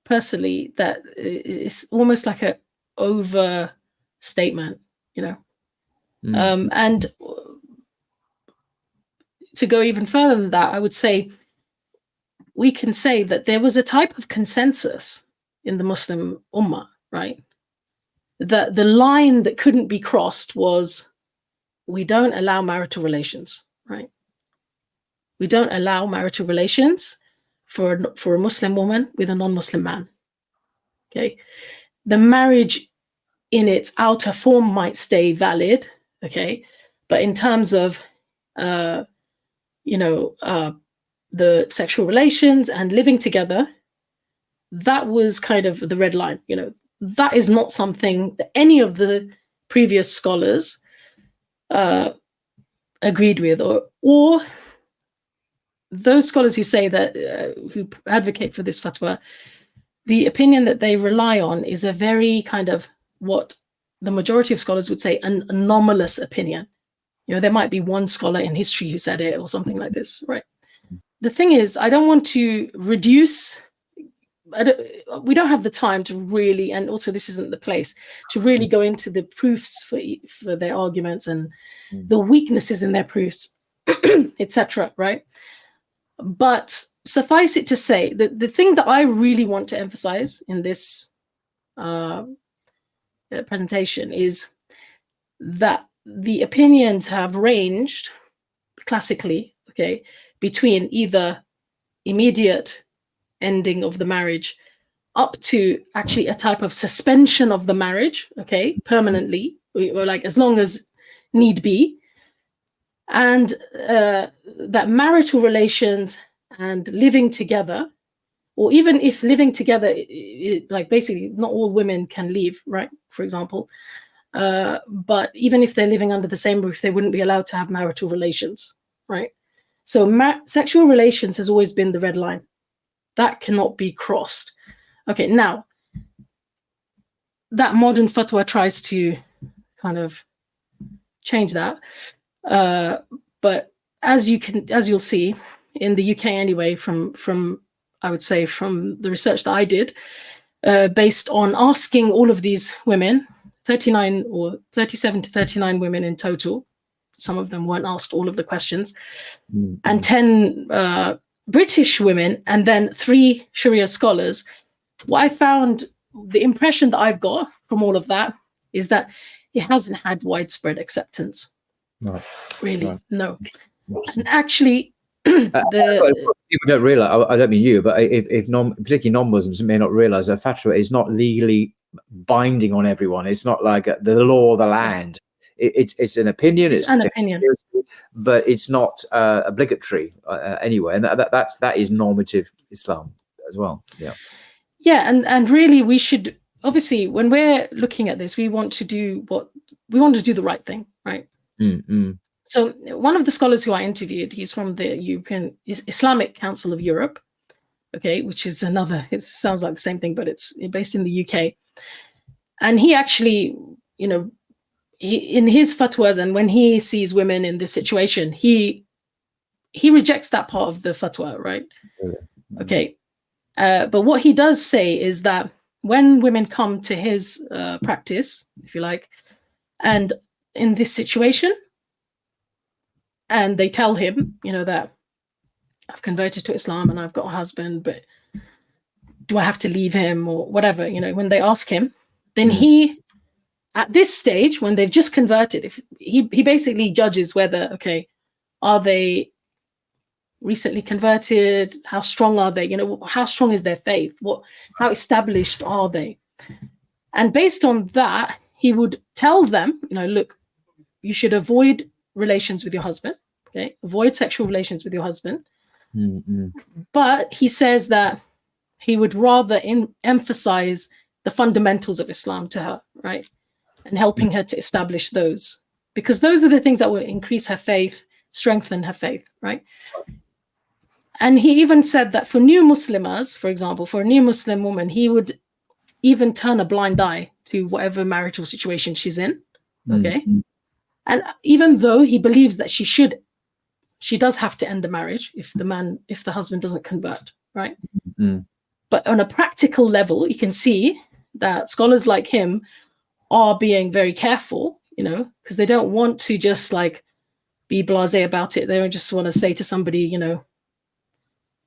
personally that it's almost like an overstatement, and to go even further than that, I would say we can say that there was a type of consensus in the Muslim Ummah, right? That the line that couldn't be crossed was, we don't allow marital relations, right? We don't allow marital relations for a Muslim woman with a non-Muslim man. Okay, the marriage in its outer form might stay valid, okay, but in terms of the sexual relations and living together, that was kind of the red line. That is not something that any of the previous scholars agreed with, or those scholars who say that, who advocate for this fatwa, the opinion that they rely on is a very kind of, what the majority of scholars would say, an anomalous opinion. There might be one scholar in history who said it or something like this, right? The thing is, I don't want to reduce, we don't have the time to really, and also this isn't the place, to really go into the proofs for their arguments and the weaknesses in their proofs, etc., right? But suffice it to say that the thing that I really want to emphasize in this presentation is that the opinions have ranged classically, okay, between either immediate ending of the marriage up to actually a type of suspension of the marriage, okay, permanently, or like as long as need be, and that marital relations and living together, or even if living together, like basically not all women can leave, right, for example, but even if they're living under the same roof, they wouldn't be allowed to have marital relations, right? So sexual relations has always been the red line. That cannot be crossed. Okay, now, that modern fatwa tries to kind of change that. But as you'll see, in the UK anyway, from I would say from the research that I did, based on asking all of these women, 39 or 37 to 39 women in total, some of them weren't asked all of the questions, and 10 British women, and then 3 Sharia scholars, what I found, the impression that I've got from all of that is that it hasn't had widespread acceptance. Right. Really, right. No. And actually, people don't realize, I don't mean you, but if particularly non-Muslims may not realize that fatwa is not legally binding on everyone. It's not like the law of the land. It's an opinion. It's an opinion, but it's not obligatory anyway. And that is normative Islam as well. Yeah. Yeah, and really, we should, obviously, when we're looking at this, we want to do the right thing, right? So one of the scholars who I interviewed, he's from the European Islamic Council of Europe, okay, which is it sounds like the same thing, but it's based in the UK. And he actually, in his fatwas, and when he sees women in this situation, he rejects that part of the fatwa, right? Okay. But what he does say is that when women come to his practice, if you like, and in this situation, and they tell him, that I've converted to Islam and I've got a husband, but do I have to leave him or whatever? When they ask him, then he, at this stage, when they've just converted, if he basically judges whether, okay, are they recently converted? How strong are they? How strong is their faith? How established are they? And based on that, he would tell them, look, you should avoid relations with your husband. Okay, avoid sexual relations with your husband. But he says that he would rather emphasize the fundamentals of Islam to her, right, and helping her to establish those, because those are the things that will increase her faith, strengthen her faith, right? And he even said that for new Muslimas, for example, for a new Muslim woman, he would even turn a blind eye to whatever marital situation she's in. Okay. And even though he believes that she does have to end the marriage if the husband doesn't convert, right? But on a practical level, you can see that scholars like him are being very careful, because they don't want to just like be blasé about it. They don't just want to say to somebody,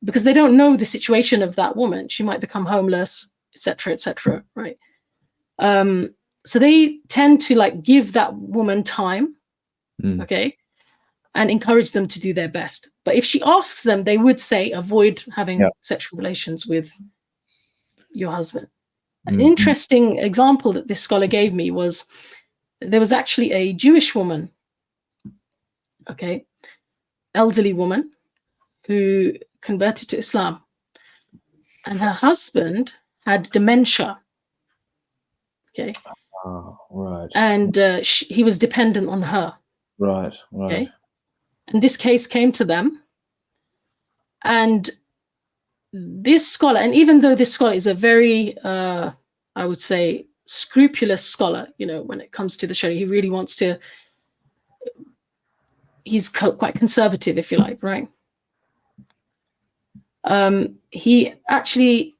because they don't know the situation of that woman. She might become homeless, etc., right? So they tend to like give that woman time, okay, and encourage them to do their best. But if she asks them, they would say, avoid having sexual relations with your husband. An interesting example that this scholar gave me was, there was actually a Jewish woman, okay, elderly woman who converted to Islam, and her husband had dementia. Okay. Oh, right. And he was dependent on her. Right. Right. Okay. And this case came to them. And this scholar, and even though this scholar is a very, I would say, scrupulous scholar, you know, when it comes to the Sharia, he really wants to, he's quite conservative, if you like, right? He actually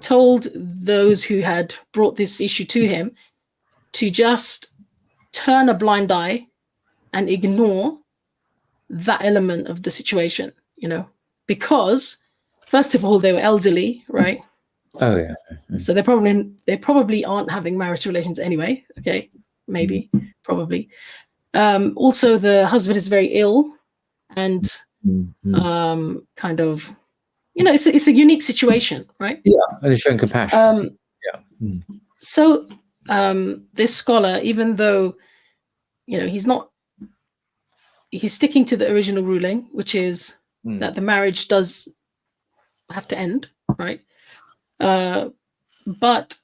told those who had brought this issue to him to just turn a blind eye and ignore that element of the situation, you know, because first of all, they were elderly, right? Oh yeah. So they probably aren't having marital relations anyway. Okay, maybe, probably. Also, the husband is very ill, and kind of, you know, it's a unique situation, right? Yeah, and showing compassion. So this scholar, even though, you know, he's sticking to the original ruling, which is that the marriage does have to end, right? But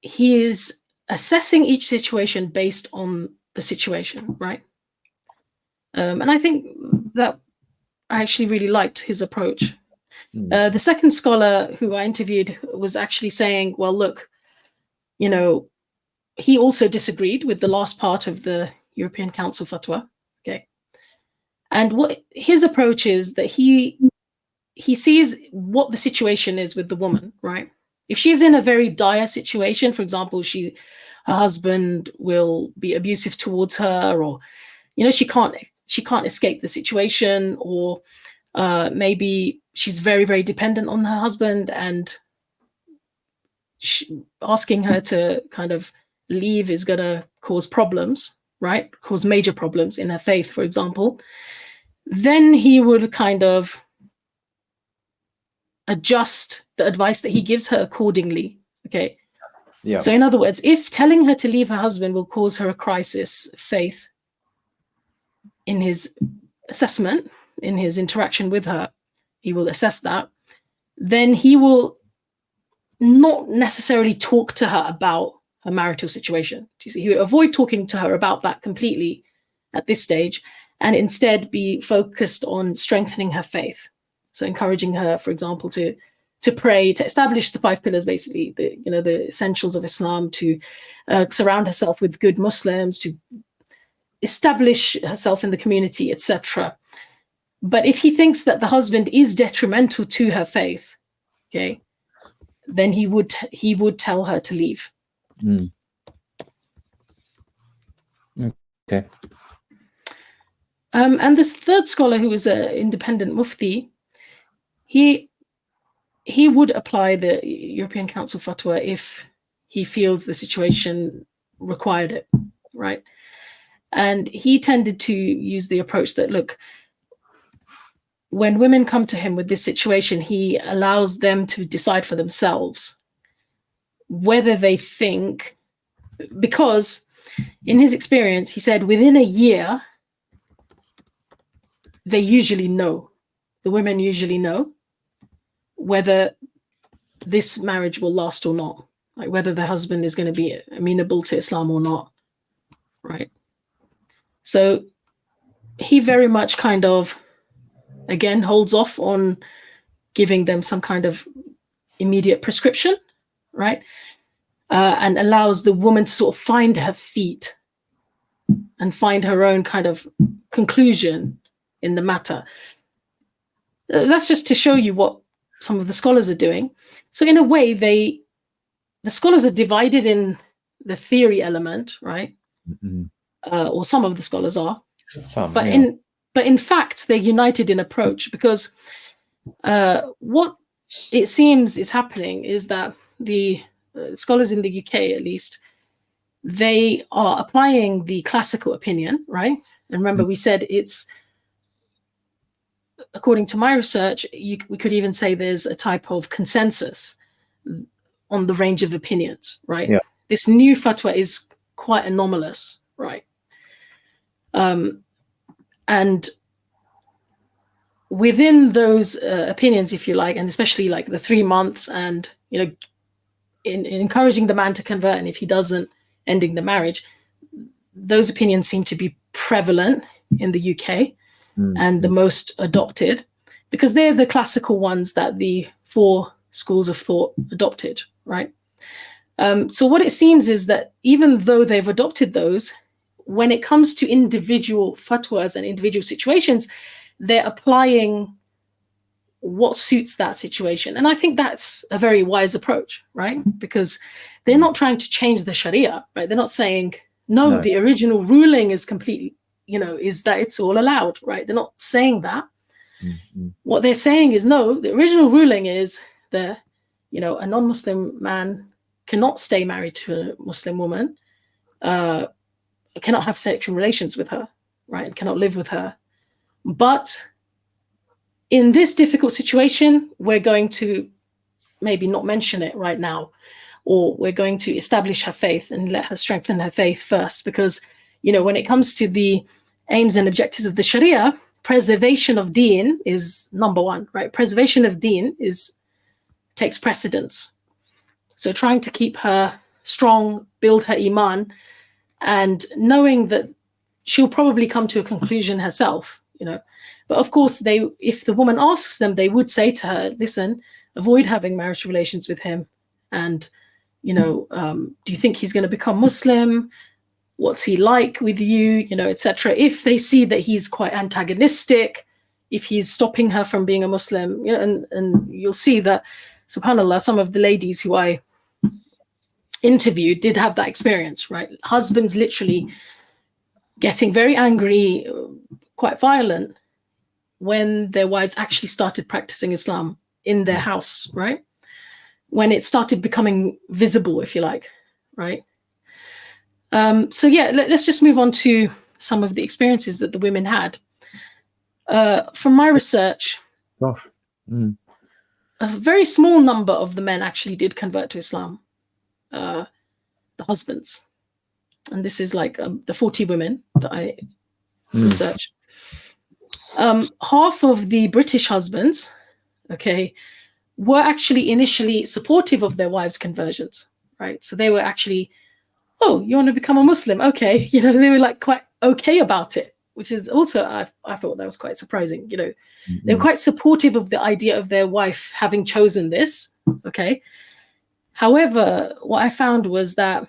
he is assessing each situation based on the situation, right? And I think that I actually really liked his approach. The second scholar who I interviewed was actually saying, well, look, you know, he also disagreed with the last part of the European Council fatwa. Okay. And what his approach is that he sees what the situation is with the woman, right? If she's in a very dire situation, for example, her husband will be abusive towards her, or, you know, she can't escape the situation, or maybe she's very, very dependent on her husband, and asking her to kind of leave is going to cause problems, right? Cause major problems in her faith, for example. Then he would kind of adjust the advice that he gives her accordingly. Okay. Yeah. So in other words, if telling her to leave her husband will cause her a crisis of faith in his assessment, in his interaction with her, he will assess that, then he will not necessarily talk to her about her marital situation. You see, he would avoid talking to her about that completely at this stage, and instead be focused on strengthening her faith. So encouraging her, for example, to pray, to establish the 5 pillars, basically, the essentials of Islam, to surround herself with good Muslims, to establish herself in the community, etc. But if he thinks that the husband is detrimental to her faith, okay, then he would tell her to leave. Okay. And this third scholar, who was an independent mufti, he would apply the European Council fatwa if he feels the situation required it, right? And he tended to use the approach that, look, when women come to him with this situation, he allows them to decide for themselves whether they think, because in his experience, he said within a year, they usually know, the women usually know whether this marriage will last or not, like whether the husband is going to be amenable to Islam or not, right? So he very much kind of, again, holds off on giving them some kind of immediate prescription, right? And allows the woman to sort of find her feet and find her own kind of conclusion in the matter. That's just to show you what some of the scholars are doing. So in a way, the scholars are divided in the theory element, right? Or some of the scholars are. But in fact, they're united in approach, because what it seems is happening is that the scholars in the UK, at least, they are applying the classical opinion, right? And remember, we said it's, according to my research, we could even say there's a type of consensus on the range of opinions, right? Yeah. This new fatwa is quite anomalous, right? And within those opinions, if you like, and especially like the 3 months and, you know, in encouraging the man to convert, and if he doesn't, ending the marriage, those opinions seem to be prevalent in the UK and the most adopted, because they're the classical ones that the 4 schools of thought adopted, right? So what it seems is that even though they've adopted those, when it comes to individual fatwas and individual situations, they're applying what suits that situation. And I think that's a very wise approach, right? Because they're not trying to change the Sharia, right? They're not saying, no, the original ruling is completely, you know, is that it's all allowed, right? They're not saying that. What they're saying is, no, the original ruling is that, you know, a non-Muslim man cannot stay married to a Muslim woman, cannot have sexual relations with her, right? Cannot live with her. But in this difficult situation, we're going to maybe not mention it right now, or we're going to establish her faith and let her strengthen her faith first. Because, you know, when it comes to the aims and objectives of the Sharia, preservation of deen is number one, right? Preservation of deen takes precedence. So trying to keep her strong, build her iman, and knowing that she'll probably come to a conclusion herself, you know. But of course, if the woman asks them, they would say to her, listen, avoid having marital relations with him. And, you know, do you think he's going to become Muslim? What's he like with you? You know, etc. If they see that he's quite antagonistic, if he's stopping her from being a Muslim, you know, and you'll see that, subhanAllah, some of the ladies who I interviewed did have that experience, right? Husbands literally getting very angry, quite violent, when their wives actually started practicing Islam in their house, right? When it started becoming visible, if you like, right? So yeah, let's just move on to some of the experiences that the women had. From my research, a very small number of the men actually did convert to Islam, the husbands. And this is like the 40 women that I researched. Half of the British husbands, okay, were actually initially supportive of their wives' conversions, right? So they were actually, oh, you want to become a Muslim? Okay. You know, they were like quite okay about it, which is also, I thought that was quite surprising. You know, they were quite supportive of the idea of their wife having chosen this, okay? However, what I found was that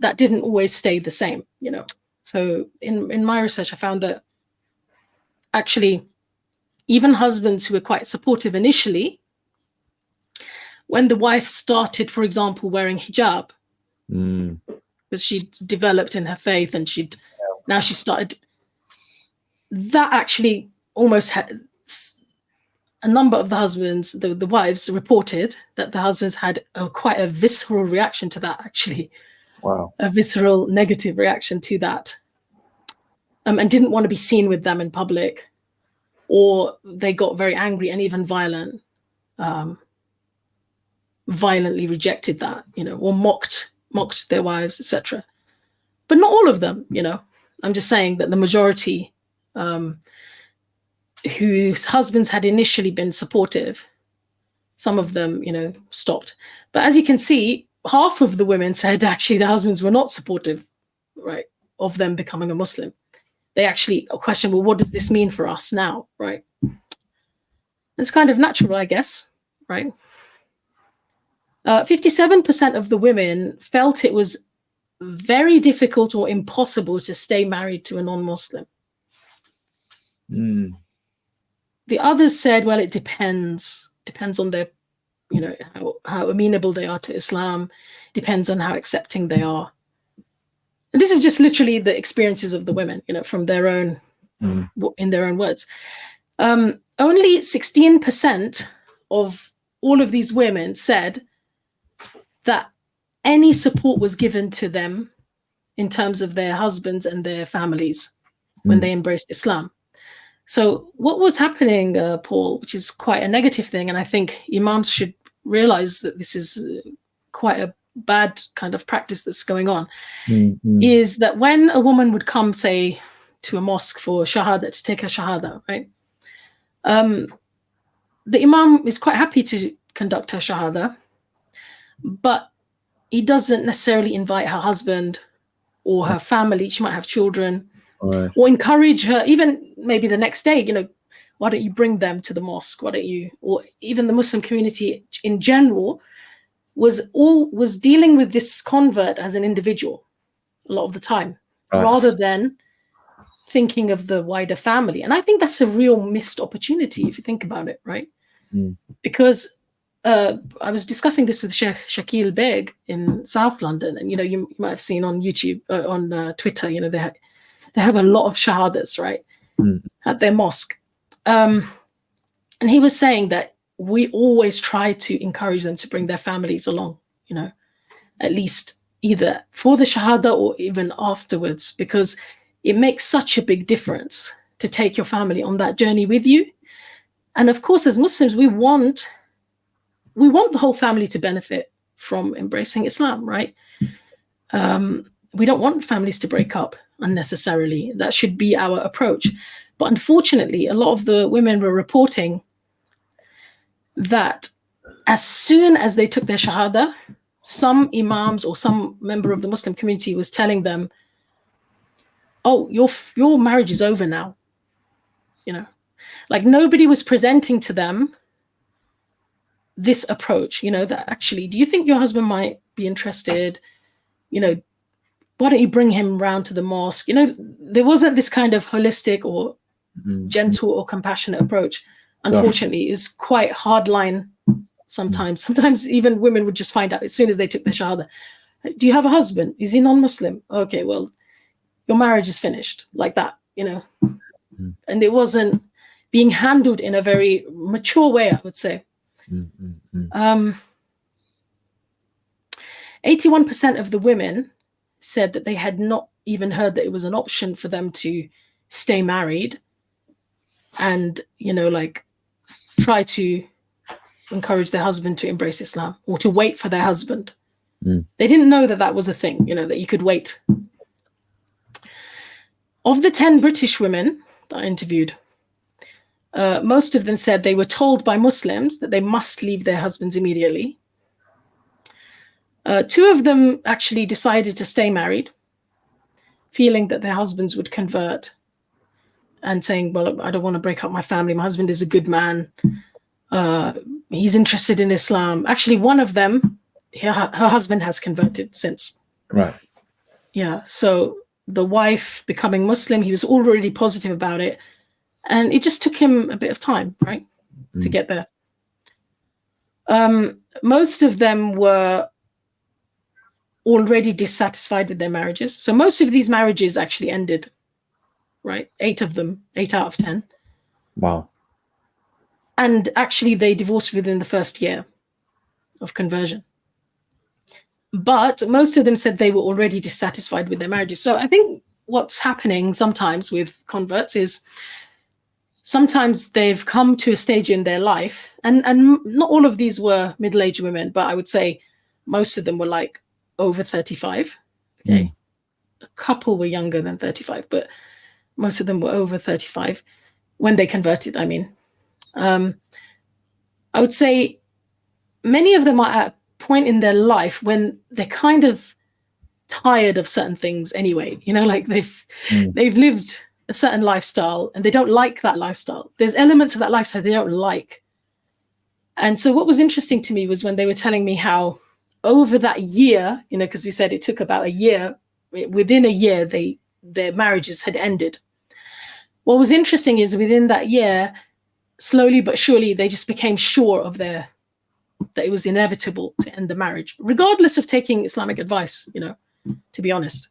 that didn't always stay the same, you know. So in my research, I found that actually even husbands who were quite supportive initially, when the wife started, for example, wearing hijab, because she developed in her faith and now she started, that actually almost had a number of the husbands, the wives reported that the husbands had quite a visceral reaction to that, actually. Wow. A visceral negative reaction to that, and didn't want to be seen with them in public, or they got very angry and even violent, violently rejected that, you know, or mocked their wives, etc. But not all of them, you know. I'm just saying that the majority whose husbands had initially been supportive, some of them, you know, stopped. But as you can see, half of the women said actually the husbands were not supportive, right, of them becoming a Muslim. They actually questioned, well, what does this mean for us now, right? It's kind of natural, I guess, right? 57% of the women felt it was very difficult or impossible to stay married to a non-Muslim. The others said, well, it depends on their, you know, how amenable they are to Islam, depends on how accepting they are. And this is just literally the experiences of the women, you know, from their own, in their own words. Only 16% of all of these women said that any support was given to them in terms of their husbands and their families when they embraced Islam. So what was happening, Paul, which is quite a negative thing, and I think imams should realize that this is quite a bad kind of practice that's going on, is that when a woman would come, say, to a mosque for shahada, to take a shahada, right? The imam is quite happy to conduct her shahada, but he doesn't necessarily invite her husband or her family. She might have children, Right. or encourage her, even maybe the next day, why don't you bring them to the mosque? Why don't you, or even the Muslim community in general was dealing with this convert as an individual a lot of the time, Right. rather than thinking of the wider family. And I think that's a real missed opportunity if you think about it, right? Because I was discussing this with Sheikh Shakil Beg in South London, and you might have seen on YouTube, on Twitter, they have a lot of shahadas, right, at their mosque. And he was saying that we always try to encourage them to bring their families along, at least either for the shahada or even afterwards, because it makes such a big difference to take your family on that journey with you. And of course, as Muslims, we want the whole family to benefit from embracing Islam, right? We don't want families to break up unnecessarily. That should be our approach. But unfortunately, a lot of the women were reporting that as soon as they took their shahada, some imams or some member of the Muslim community was telling them, oh, your marriage is over now. Like nobody was presenting to them this approach, that actually, do you think your husband might be interested? Why don't you bring him round to the mosque? There wasn't this kind of holistic or gentle or compassionate approach. Unfortunately, it's quite hardline sometimes. Sometimes even women would just find out as soon as they took their shahada. Do you have a husband? Is he non-Muslim? Okay, well, your marriage is finished, like that, And it wasn't being handled in a very mature way, I would say. 81% of the women said that they had not even heard that it was an option for them to stay married and, try to encourage their husband to embrace Islam or to wait for their husband. They didn't know that was a thing, that you could wait. Of the 10 British women that I interviewed, most of them said they were told by Muslims that they must leave their husbands immediately. 2 of them actually decided to stay married, feeling that their husbands would convert and saying, well, I don't want to break up my family. My husband is a good man. He's interested in Islam. Actually, one of them, her husband has converted since. Right. Yeah. So the wife becoming Muslim, he was already positive about it. And it just took him a bit of time, right, to get there. Most of them were already dissatisfied with their marriages. So most of these marriages actually ended, right? 8 of them, 8 out of 10. Wow. And actually they divorced within the first year of conversion. But most of them said they were already dissatisfied with their marriages. So I think what's happening sometimes with converts is sometimes they've come to a stage in their life, and not all of these were middle-aged women, but I would say most of them were like over 35. Okay. A couple were younger than 35, but most of them were over 35 when they converted, I mean. I would say many of them are at a point in their life when they're kind of tired of certain things anyway, like they've lived a certain lifestyle and they don't like that lifestyle. There's elements of that lifestyle they don't like. And so what was interesting to me was when they were telling me how over that year, because we said it took about a year, within a year, their marriages had ended. What was interesting is within that year, slowly but surely, they just became sure of that it was inevitable to end the marriage, regardless of taking Islamic advice, to be honest.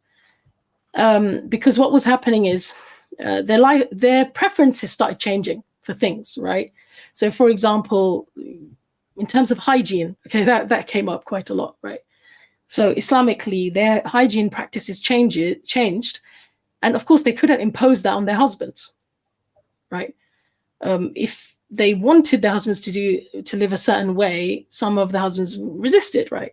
Because what was happening is their preferences started changing for things, right? So, for example, in terms of hygiene, okay, that came up quite a lot, right? So Islamically, their hygiene practices changed. And of course, they couldn't impose that on their husbands, right? If they wanted their husbands to live a certain way, some of the husbands resisted, right?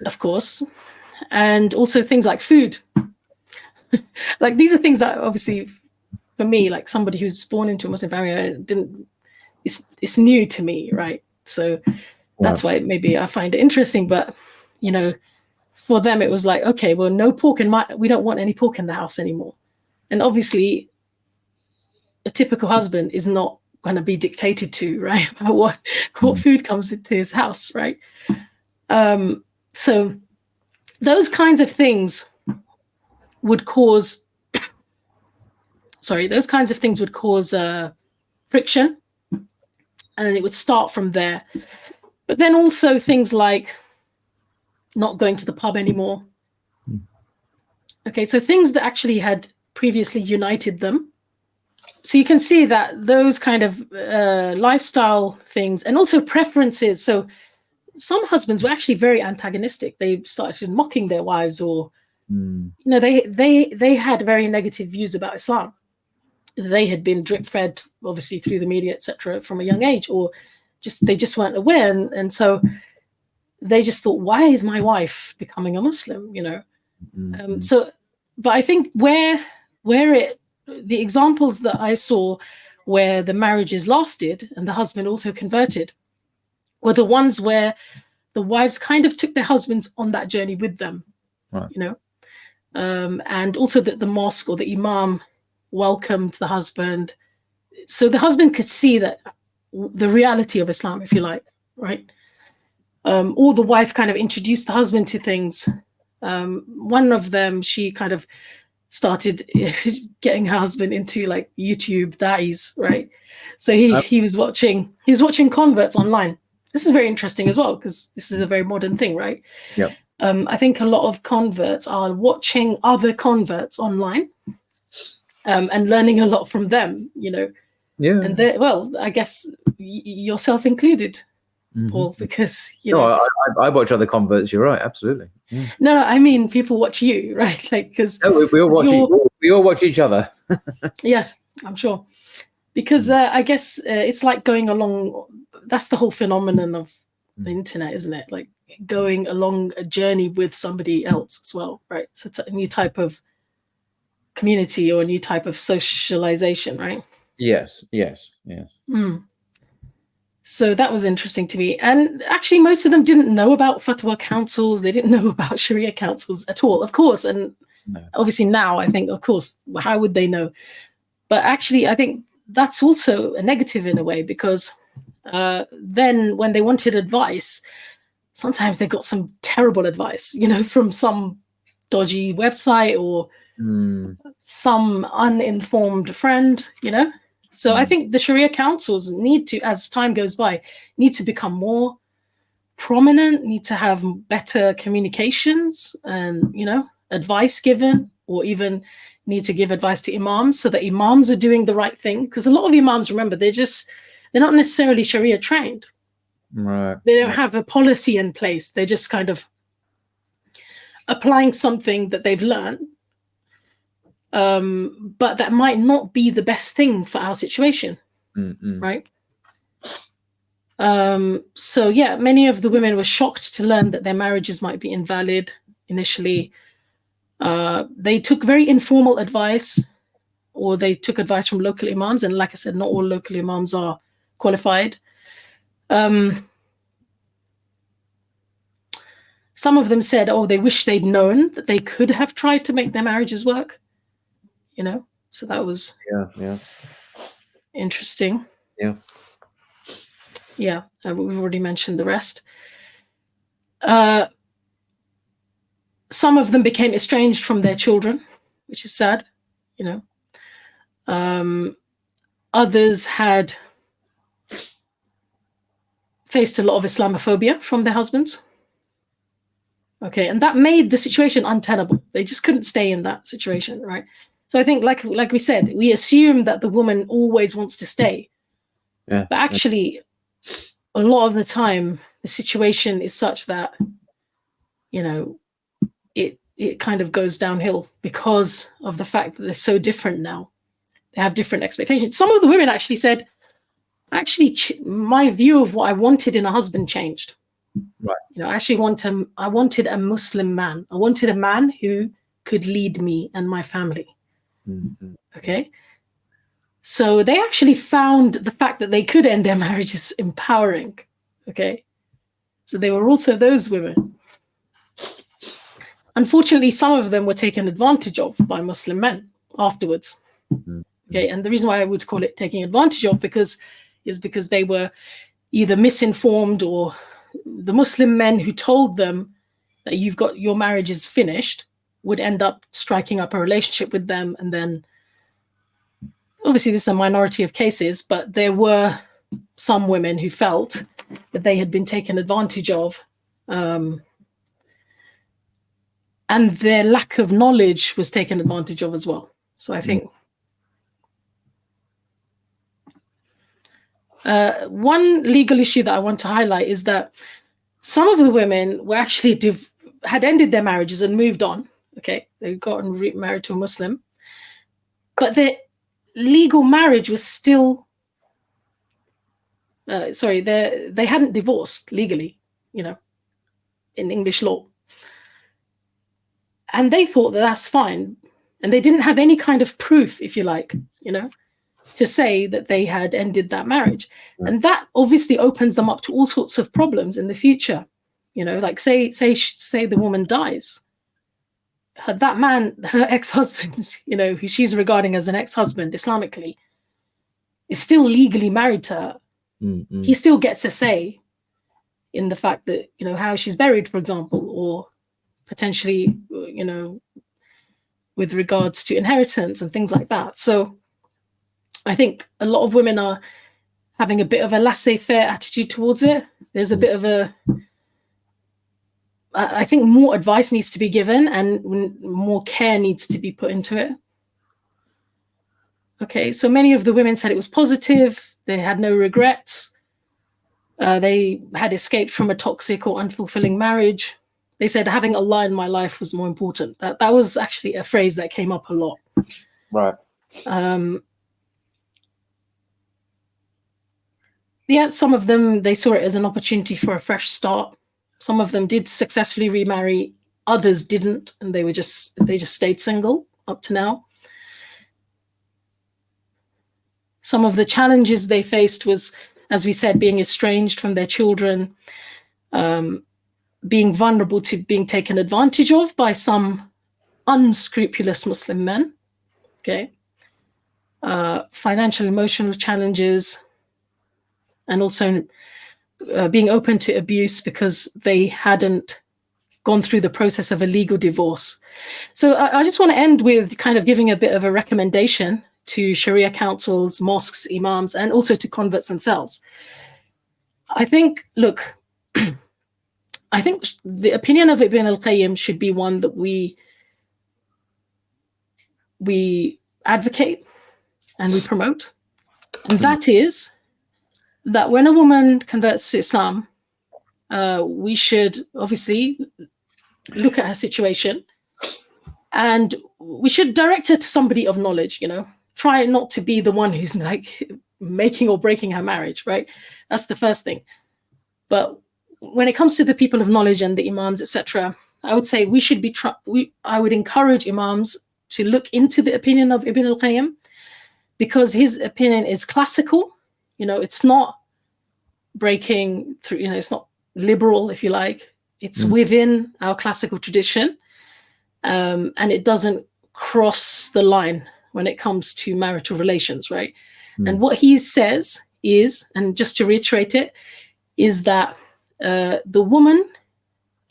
Of course. and also things like food. Like these are things that obviously, for me, like somebody who's born into a Muslim family, it's new to me, right? So that's why maybe I find it interesting. But you know, for them it was like, okay, well, no pork we don't want any pork in the house anymore. And obviously, a typical husband is not going to be dictated to, right, about what food comes into his house, right? So those kinds of things would cause friction, and it would start from there. But then also things like not going to the pub anymore. Okay, so things that actually had previously united them. So you can see that those kind of lifestyle things, and also preferences. So some husbands were actually very antagonistic. They started mocking their wives, or you know, they had very negative views about Islam. They had been drip fed, obviously, through the media, etc., from a young age, or they just weren't aware, and so they just thought, why is my wife becoming a Muslim? You know, so. But I think where the examples that I saw where the marriages lasted and the husband also converted were the ones where the wives kind of took their husbands on that journey with them, right. You know, and also that the mosque or the imam welcomed the husband, so the husband could see that the reality of Islam, if you like, right? Or the wife kind of introduced the husband to things. One of them, she kind of started getting her husband into like YouTube da'is, right? So he was watching converts online. This is very interesting as well, because this is a very modern thing, right? Yeah. I think a lot of converts are watching other converts online, and learning a lot from them, you know. Yeah. And well, I guess yourself included, Paul, because you know. I watch other converts. You're right, absolutely. Yeah. No, I mean people watch you, right? Like because we all watch each other. Yes, I'm sure, because I guess it's like going along. That's the whole phenomenon of the internet, isn't it? Like going along a journey with somebody else as well, right? So it's a new type of community or a new type of socialization, right? Yes. So that was interesting to me. And actually, most of them didn't know about fatwa councils. They didn't know about Sharia councils at all, of course. And obviously now I think, of course, how would they know? But actually, I think that's also a negative in a way, because then when they wanted advice, sometimes they got some terrible advice, you know, from some dodgy website or some uninformed friend, you know. So I think the Sharia councils need to, as time goes by, need to become more prominent, need to have better communications and, you know, advice given, or even need to give advice to imams so that imams are doing the right thing. Because a lot of imams, remember, they're not necessarily Sharia trained. Right. They don't have a policy in place. They're just kind of applying something that they've learned. But that might not be the best thing for our situation, right? So yeah, many of the women were shocked to learn that their marriages might be invalid initially. They took very informal advice, or they took advice from local imams, and like I said, not all local imams are qualified. Some of them said, oh, they wish they'd known that they could have tried to make their marriages work. You know, so that was interesting. Yeah, we've already mentioned the rest. Some of them became estranged from their children, which is sad, you know. Others had faced a lot of Islamophobia from their husbands. Okay, and that made the situation untenable. They just couldn't stay in that situation, right? So I think, like we said, we assume that the woman always wants to stay. Yeah. But actually, a lot of the time, the situation is such that, you know, it kind of goes downhill because of the fact that they're so different now. They have different expectations. Some of the women actually said, my view of what I wanted in a husband changed. Right. I actually I wanted a Muslim man. I wanted a man who could lead me and my family. Mm-hmm. Okay. So they actually found the fact that they could end their marriages empowering. Okay. So they were also those women. Unfortunately, some of them were taken advantage of by Muslim men afterwards. Mm-hmm. Okay. And the reason why I would call it taking advantage of is because they were either misinformed, or the Muslim men who told them that your marriage is finished would end up striking up a relationship with them. And then obviously this is a minority of cases, but there were some women who felt that they had been taken advantage of. And their lack of knowledge was taken advantage of as well. So I think one legal issue that I want to highlight is that some of the women were actually had ended their marriages and moved on. Okay, they gotten married to a Muslim, but their legal marriage was still they hadn't divorced legally, in English law, and they thought that that's fine, and they didn't have any kind of proof, if you like, to say that they had ended that marriage. And that obviously opens them up to all sorts of problems in the future. Like say the woman dies, that man, her ex-husband, who she's regarding as an ex-husband Islamically, is still legally married to her. Mm-hmm. He still gets a say in the fact that, how she's buried, for example, or potentially, with regards to inheritance and things like that. So I think a lot of women are having a bit of a laissez-faire attitude towards it. There's a bit of I think more advice needs to be given and more care needs to be put into it. Okay, so many of the women said it was positive. They had no regrets. They had escaped from a toxic or unfulfilling marriage. They said having Allah in my life was more important. That was actually a phrase that came up a lot. Right. Yeah, some of them, they saw it as an opportunity for a fresh start. Some of them did successfully remarry, others didn't, and they just stayed single up to now. Some of the challenges they faced was, as we said, being estranged from their children, being vulnerable to being taken advantage of by some unscrupulous Muslim men, okay? Financial, emotional challenges, and also being open to abuse because they hadn't gone through the process of a legal divorce. So I just want to end with kind of giving a bit of a recommendation to Sharia councils, mosques, imams, and also to converts themselves. I think, look, I think the opinion of Ibn al-Qayyim should be one that we advocate and we promote. And that is that when a woman converts to Islam, we should obviously look at her situation and we should direct her to somebody of knowledge, try not to be the one who's like making or breaking her marriage, right? That's the first thing. But when it comes to the people of knowledge and the imams, etc., I would say we should be, I would encourage imams to look into the opinion of Ibn al-Qayyim, because his opinion is classical. It's not breaking through, it's not liberal, if you like. It's within our classical tradition. And it doesn't cross the line when it comes to marital relations, right? And what he says is, and just to reiterate it, is that the woman,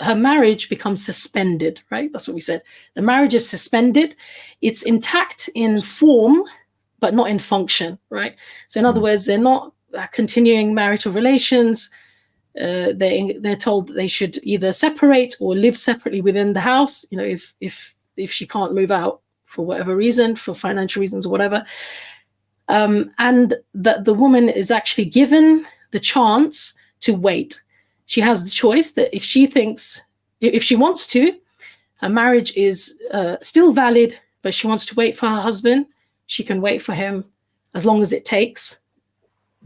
her marriage becomes suspended, right? That's what we said. The marriage is suspended. It's intact in form, but not in function, right? So in other words, they're not continuing marital relations. They're told that they should either separate or live separately within the house, if she can't move out for whatever reason, for financial reasons or whatever. And that the woman is actually given the chance to wait. She has the choice that if she wants to, her marriage is still valid, but she wants to wait for her husband, she can wait for him as long as it takes.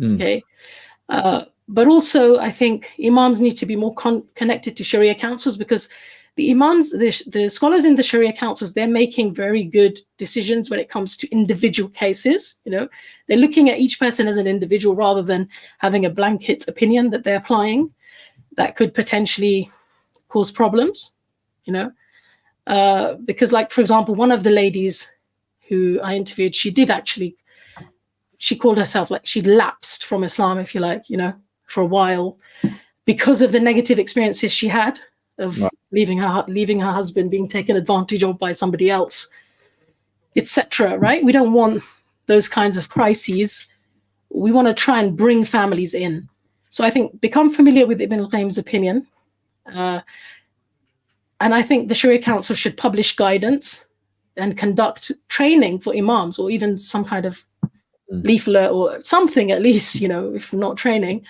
Okay. But also, I think imams need to be more connected to Sharia councils, because the imams, the scholars in the Sharia councils, they're making very good decisions when it comes to individual cases. They're looking at each person as an individual rather than having a blanket opinion that they're applying that could potentially cause problems, because, like, for example, one of the ladies who I interviewed, she called herself, like, she'd lapsed from Islam, if you like, for a while, because of the negative experiences she had of leaving her husband, being taken advantage of by somebody else, etc. Right? We don't want those kinds of crises. We want to try and bring families in. So I think become familiar with Ibn al-Qayyim's opinion. And I think the Sharia Council should publish guidance and conduct training for imams, or even some kind of leaflet or something, at least, if not training.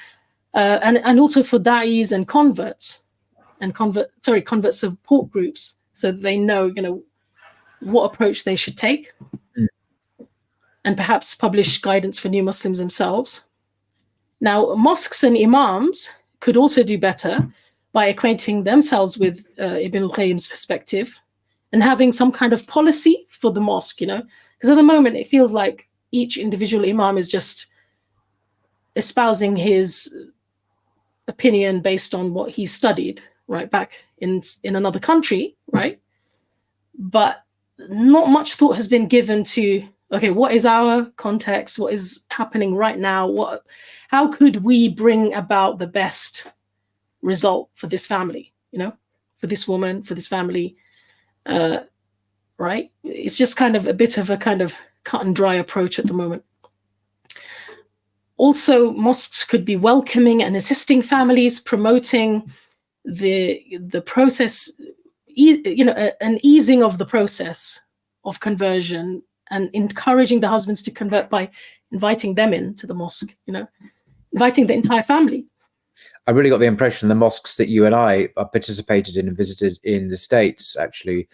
And also for da'is and converts convert support groups, so that they know, what approach they should take, and perhaps publish guidance for new Muslims themselves. Now, mosques and imams could also do better by acquainting themselves with Ibn al-Qayyim's perspective and having some kind of policy for the mosque, because at the moment it feels like each individual imam is just espousing his opinion based on what he studied, right, back in another country, right? But not much thought has been given to, okay, what is our context? What is happening right now? How could we bring about the best result for this family, for this woman, for this family, right? It's just kind of a bit of a kind of cut and dry approach at the moment. Also, mosques could be welcoming and assisting families, promoting the process, an easing of the process of conversion, and encouraging the husbands to convert by inviting them into the mosque, inviting the entire family. I really got the impression the mosques that you and I participated in and visited in the States actually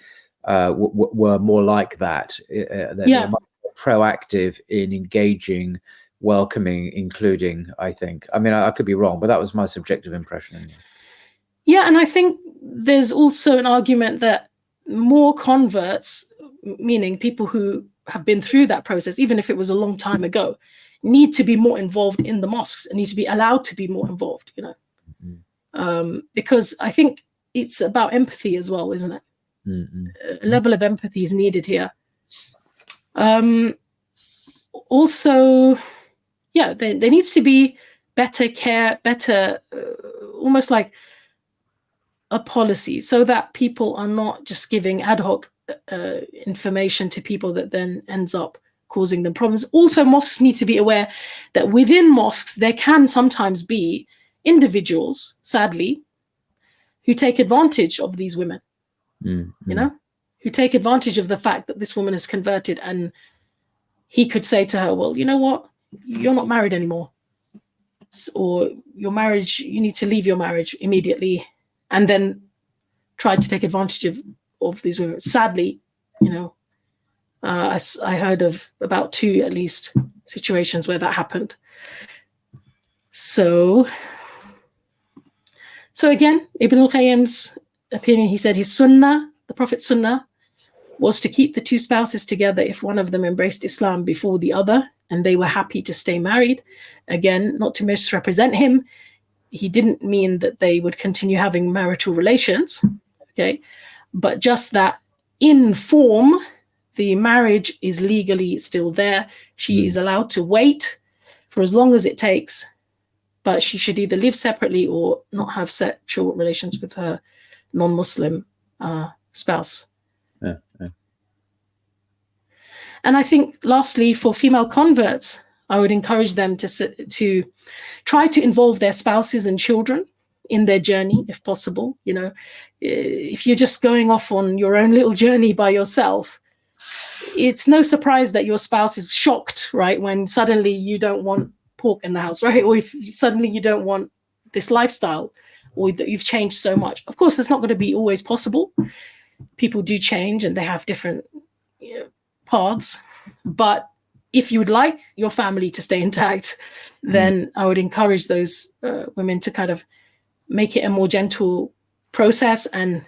were more like that. They're much more proactive in engaging, welcoming, including, I think. I mean, I could be wrong, but that was my subjective impression anyway. Yeah, and I think there's also an argument that more converts, meaning people who have been through that process, even if it was a long time ago, need to be more involved in the mosques and need to be allowed to be more involved, because I think it's about empathy as well, isn't it? A level of empathy is needed here. Also, there needs to be better care, almost like a policy, so that people are not just giving ad hoc information to people that then ends up causing them problems. Also, mosques need to be aware that within mosques there can sometimes be individuals, sadly, who take advantage of these women, who take advantage of the fact that this woman is converted, and he could say to her, well, you know what, you're not married anymore, or your marriage, you need to leave your marriage immediately, and then try to take advantage of these women. Sadly, I heard of about 2 at least situations where that happened. So again, Ibn al-Qayyim's opinion, he said his sunnah, the Prophet's sunnah, was to keep the 2 spouses together if one of them embraced Islam before the other and they were happy to stay married. Again, not to misrepresent him, he didn't mean that they would continue having marital relations, okay? But just that in form, the marriage is legally still there. She is allowed to wait for as long as it takes, but she should either live separately or not have sexual relations with her non-Muslim spouse. Yeah. And I think, lastly, for female converts, I would encourage them to try to involve their spouses and children in their journey, if possible. If you're just going off on your own little journey by yourself, it's no surprise that your spouse is shocked, right, when suddenly you don't want pork in the house, right? Or if suddenly you don't want this lifestyle, or that you've changed so much. Of course, that's not going to be always possible. People do change and they have different paths. But if you would like your family to stay intact, then I would encourage those women to kind of make it a more gentle process and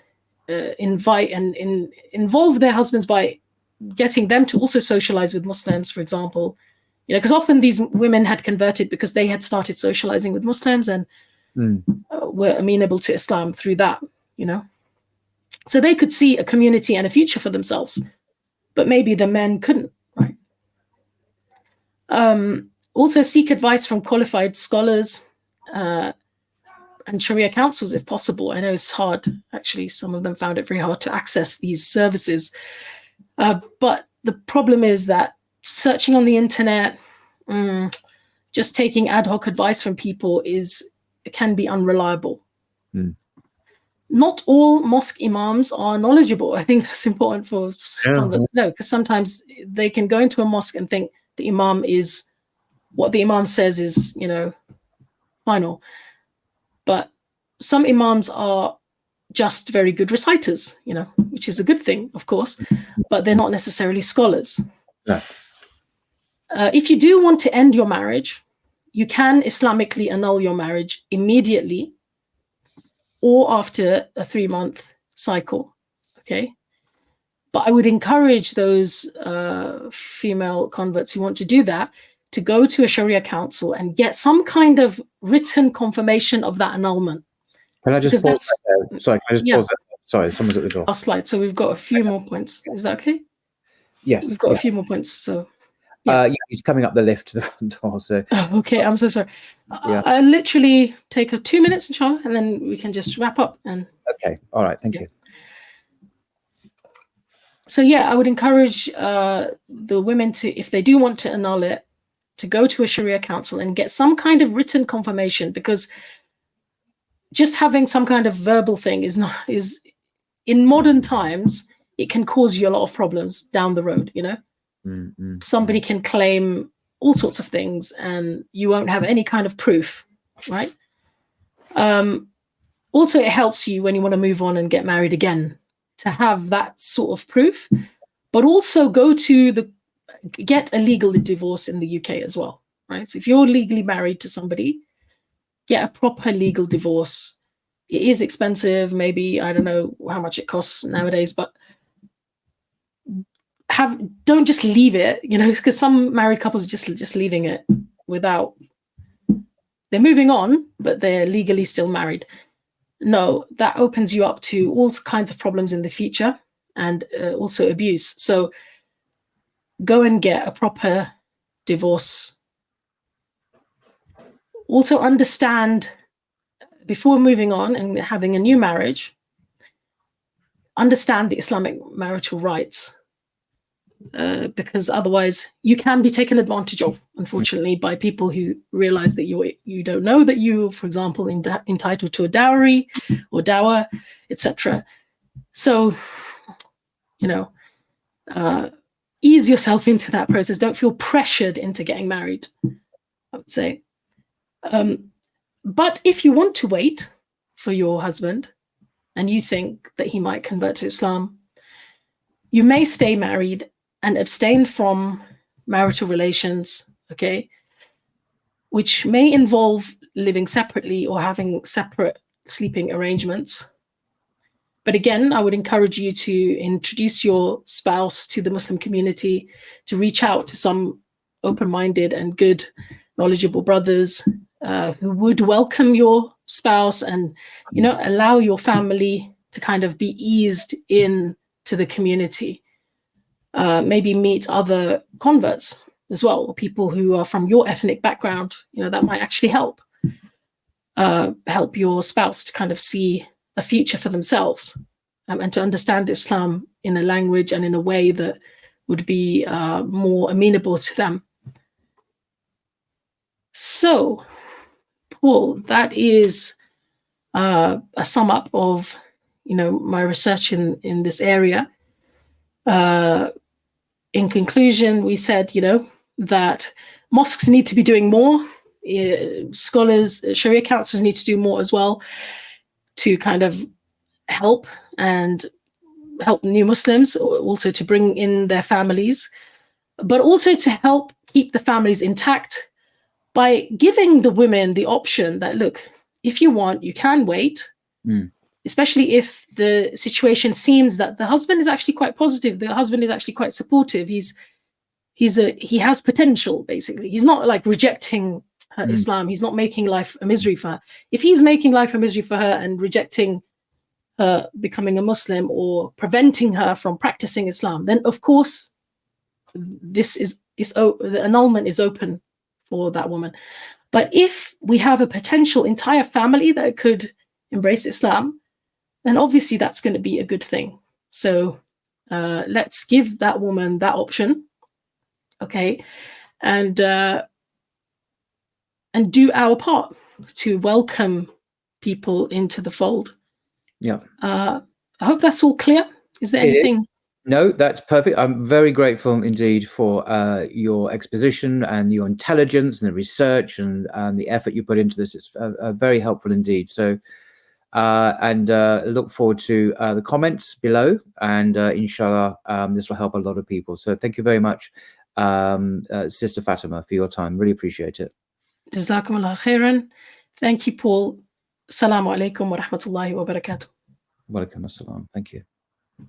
invite and involve their husbands by getting them to also socialize with Muslims, for example. Because often these women had converted because they had started socializing with Muslims and were amenable to Islam through that, So they could see a community and a future for themselves, but maybe the men couldn't, right? Also seek advice from qualified scholars and Sharia councils if possible. I know it's hard, actually. Some of them found it very hard to access these services. But the problem is that searching on the internet, just taking ad hoc advice from people can be unreliable. Not all mosque imams are knowledgeable. I think that's important for converts to know, because sometimes they can go into a mosque and think the imam is what the imam says is, final. But some imams are just very good reciters, which is a good thing, of course, but they're not necessarily scholars. No. If you do want to end your marriage, you can Islamically annul your marriage immediately or after a 3-month cycle, okay? But I would encourage those female converts who want to do that to go to a Sharia council and get some kind of written confirmation of that annulment. Can I just pause there? Sorry, can I just pause there? Sorry, someone's at the door. Last slide. So we've got a few more points. Is that okay? Yes. We've got a few more points. So he's coming up the lift to the front door. So okay, I'm so sorry. I'll literally take 2 minutes, inshallah, and then we can just wrap up. And okay, all right, thank you. So I would encourage the women to, if they do want to annul it, to go to a Sharia council and get some kind of written confirmation, because just having some kind of verbal thing is in modern times, it can cause you a lot of problems down the road, Somebody can claim all sorts of things and you won't have any kind of proof, right? Also, it helps you when you want to move on and get married again to have that sort of proof, but also get a legal divorce in the UK as well, right? So if you're legally married to somebody, get a proper legal divorce. It is expensive. Maybe, I don't know how much it costs nowadays, but don't just leave it, because some married couples are just leaving it without, they're moving on, but they're legally still married. No, that opens you up to all kinds of problems in the future and also abuse. So go and get a proper divorce. Also understand, before moving on and having a new marriage, understand the Islamic marital rights, because otherwise you can be taken advantage of, unfortunately, by people who realize that you don't know that you, for example, entitled to a dowry or dower, etc. So, ease yourself into that process. Don't feel pressured into getting married, I would say. But if you want to wait for your husband and you think that he might convert to Islam, you may stay married and abstain from marital relations, okay, which may involve living separately or having separate sleeping arrangements. But again, I would encourage you to introduce your spouse to the Muslim community, to reach out to some open-minded and good, knowledgeable brothers who would welcome your spouse and, allow your family to kind of be eased in to the community. Maybe meet other converts as well, or people who are from your ethnic background. That might actually help your spouse to kind of see a future for themselves and to understand Islam in a language and in a way that would be more amenable to them. So, Paul, that is a sum up of my research in this area. In conclusion, we said, that mosques need to be doing more. Scholars, Sharia councils need to do more as well to kind of help new Muslims, also to bring in their families. but also to help keep the families intact by giving the women the option that, look, if you want, you can wait, especially if the situation seems that the husband is actually quite positive, the husband is actually quite supportive, he has potential, basically. He's not like rejecting her Islam, he's not making life a misery for her. If he's making life a misery for her and rejecting her becoming a Muslim or preventing her from practicing Islam, then of course the annulment is open for that woman. But if we have a potential entire family that could embrace Islam, then obviously that's going to be a good thing. So let's give that woman that option, okay, and do our part to welcome people into the fold. Yeah. I hope that's all clear. Is there anything? No, that's perfect. I'm very grateful indeed for your exposition and your intelligence and the research and the effort you put into this. It's very helpful indeed. So, and look forward to the comments below, and inshallah, this will help a lot of people. So thank you very much, Sister Fatima, for your time. Really appreciate it. Jazakumullah khairan. Thank you, Paul. Assalamu alaikum wa rahmatullahi wa barakatuh. Wa alaikum assalam. Thank you.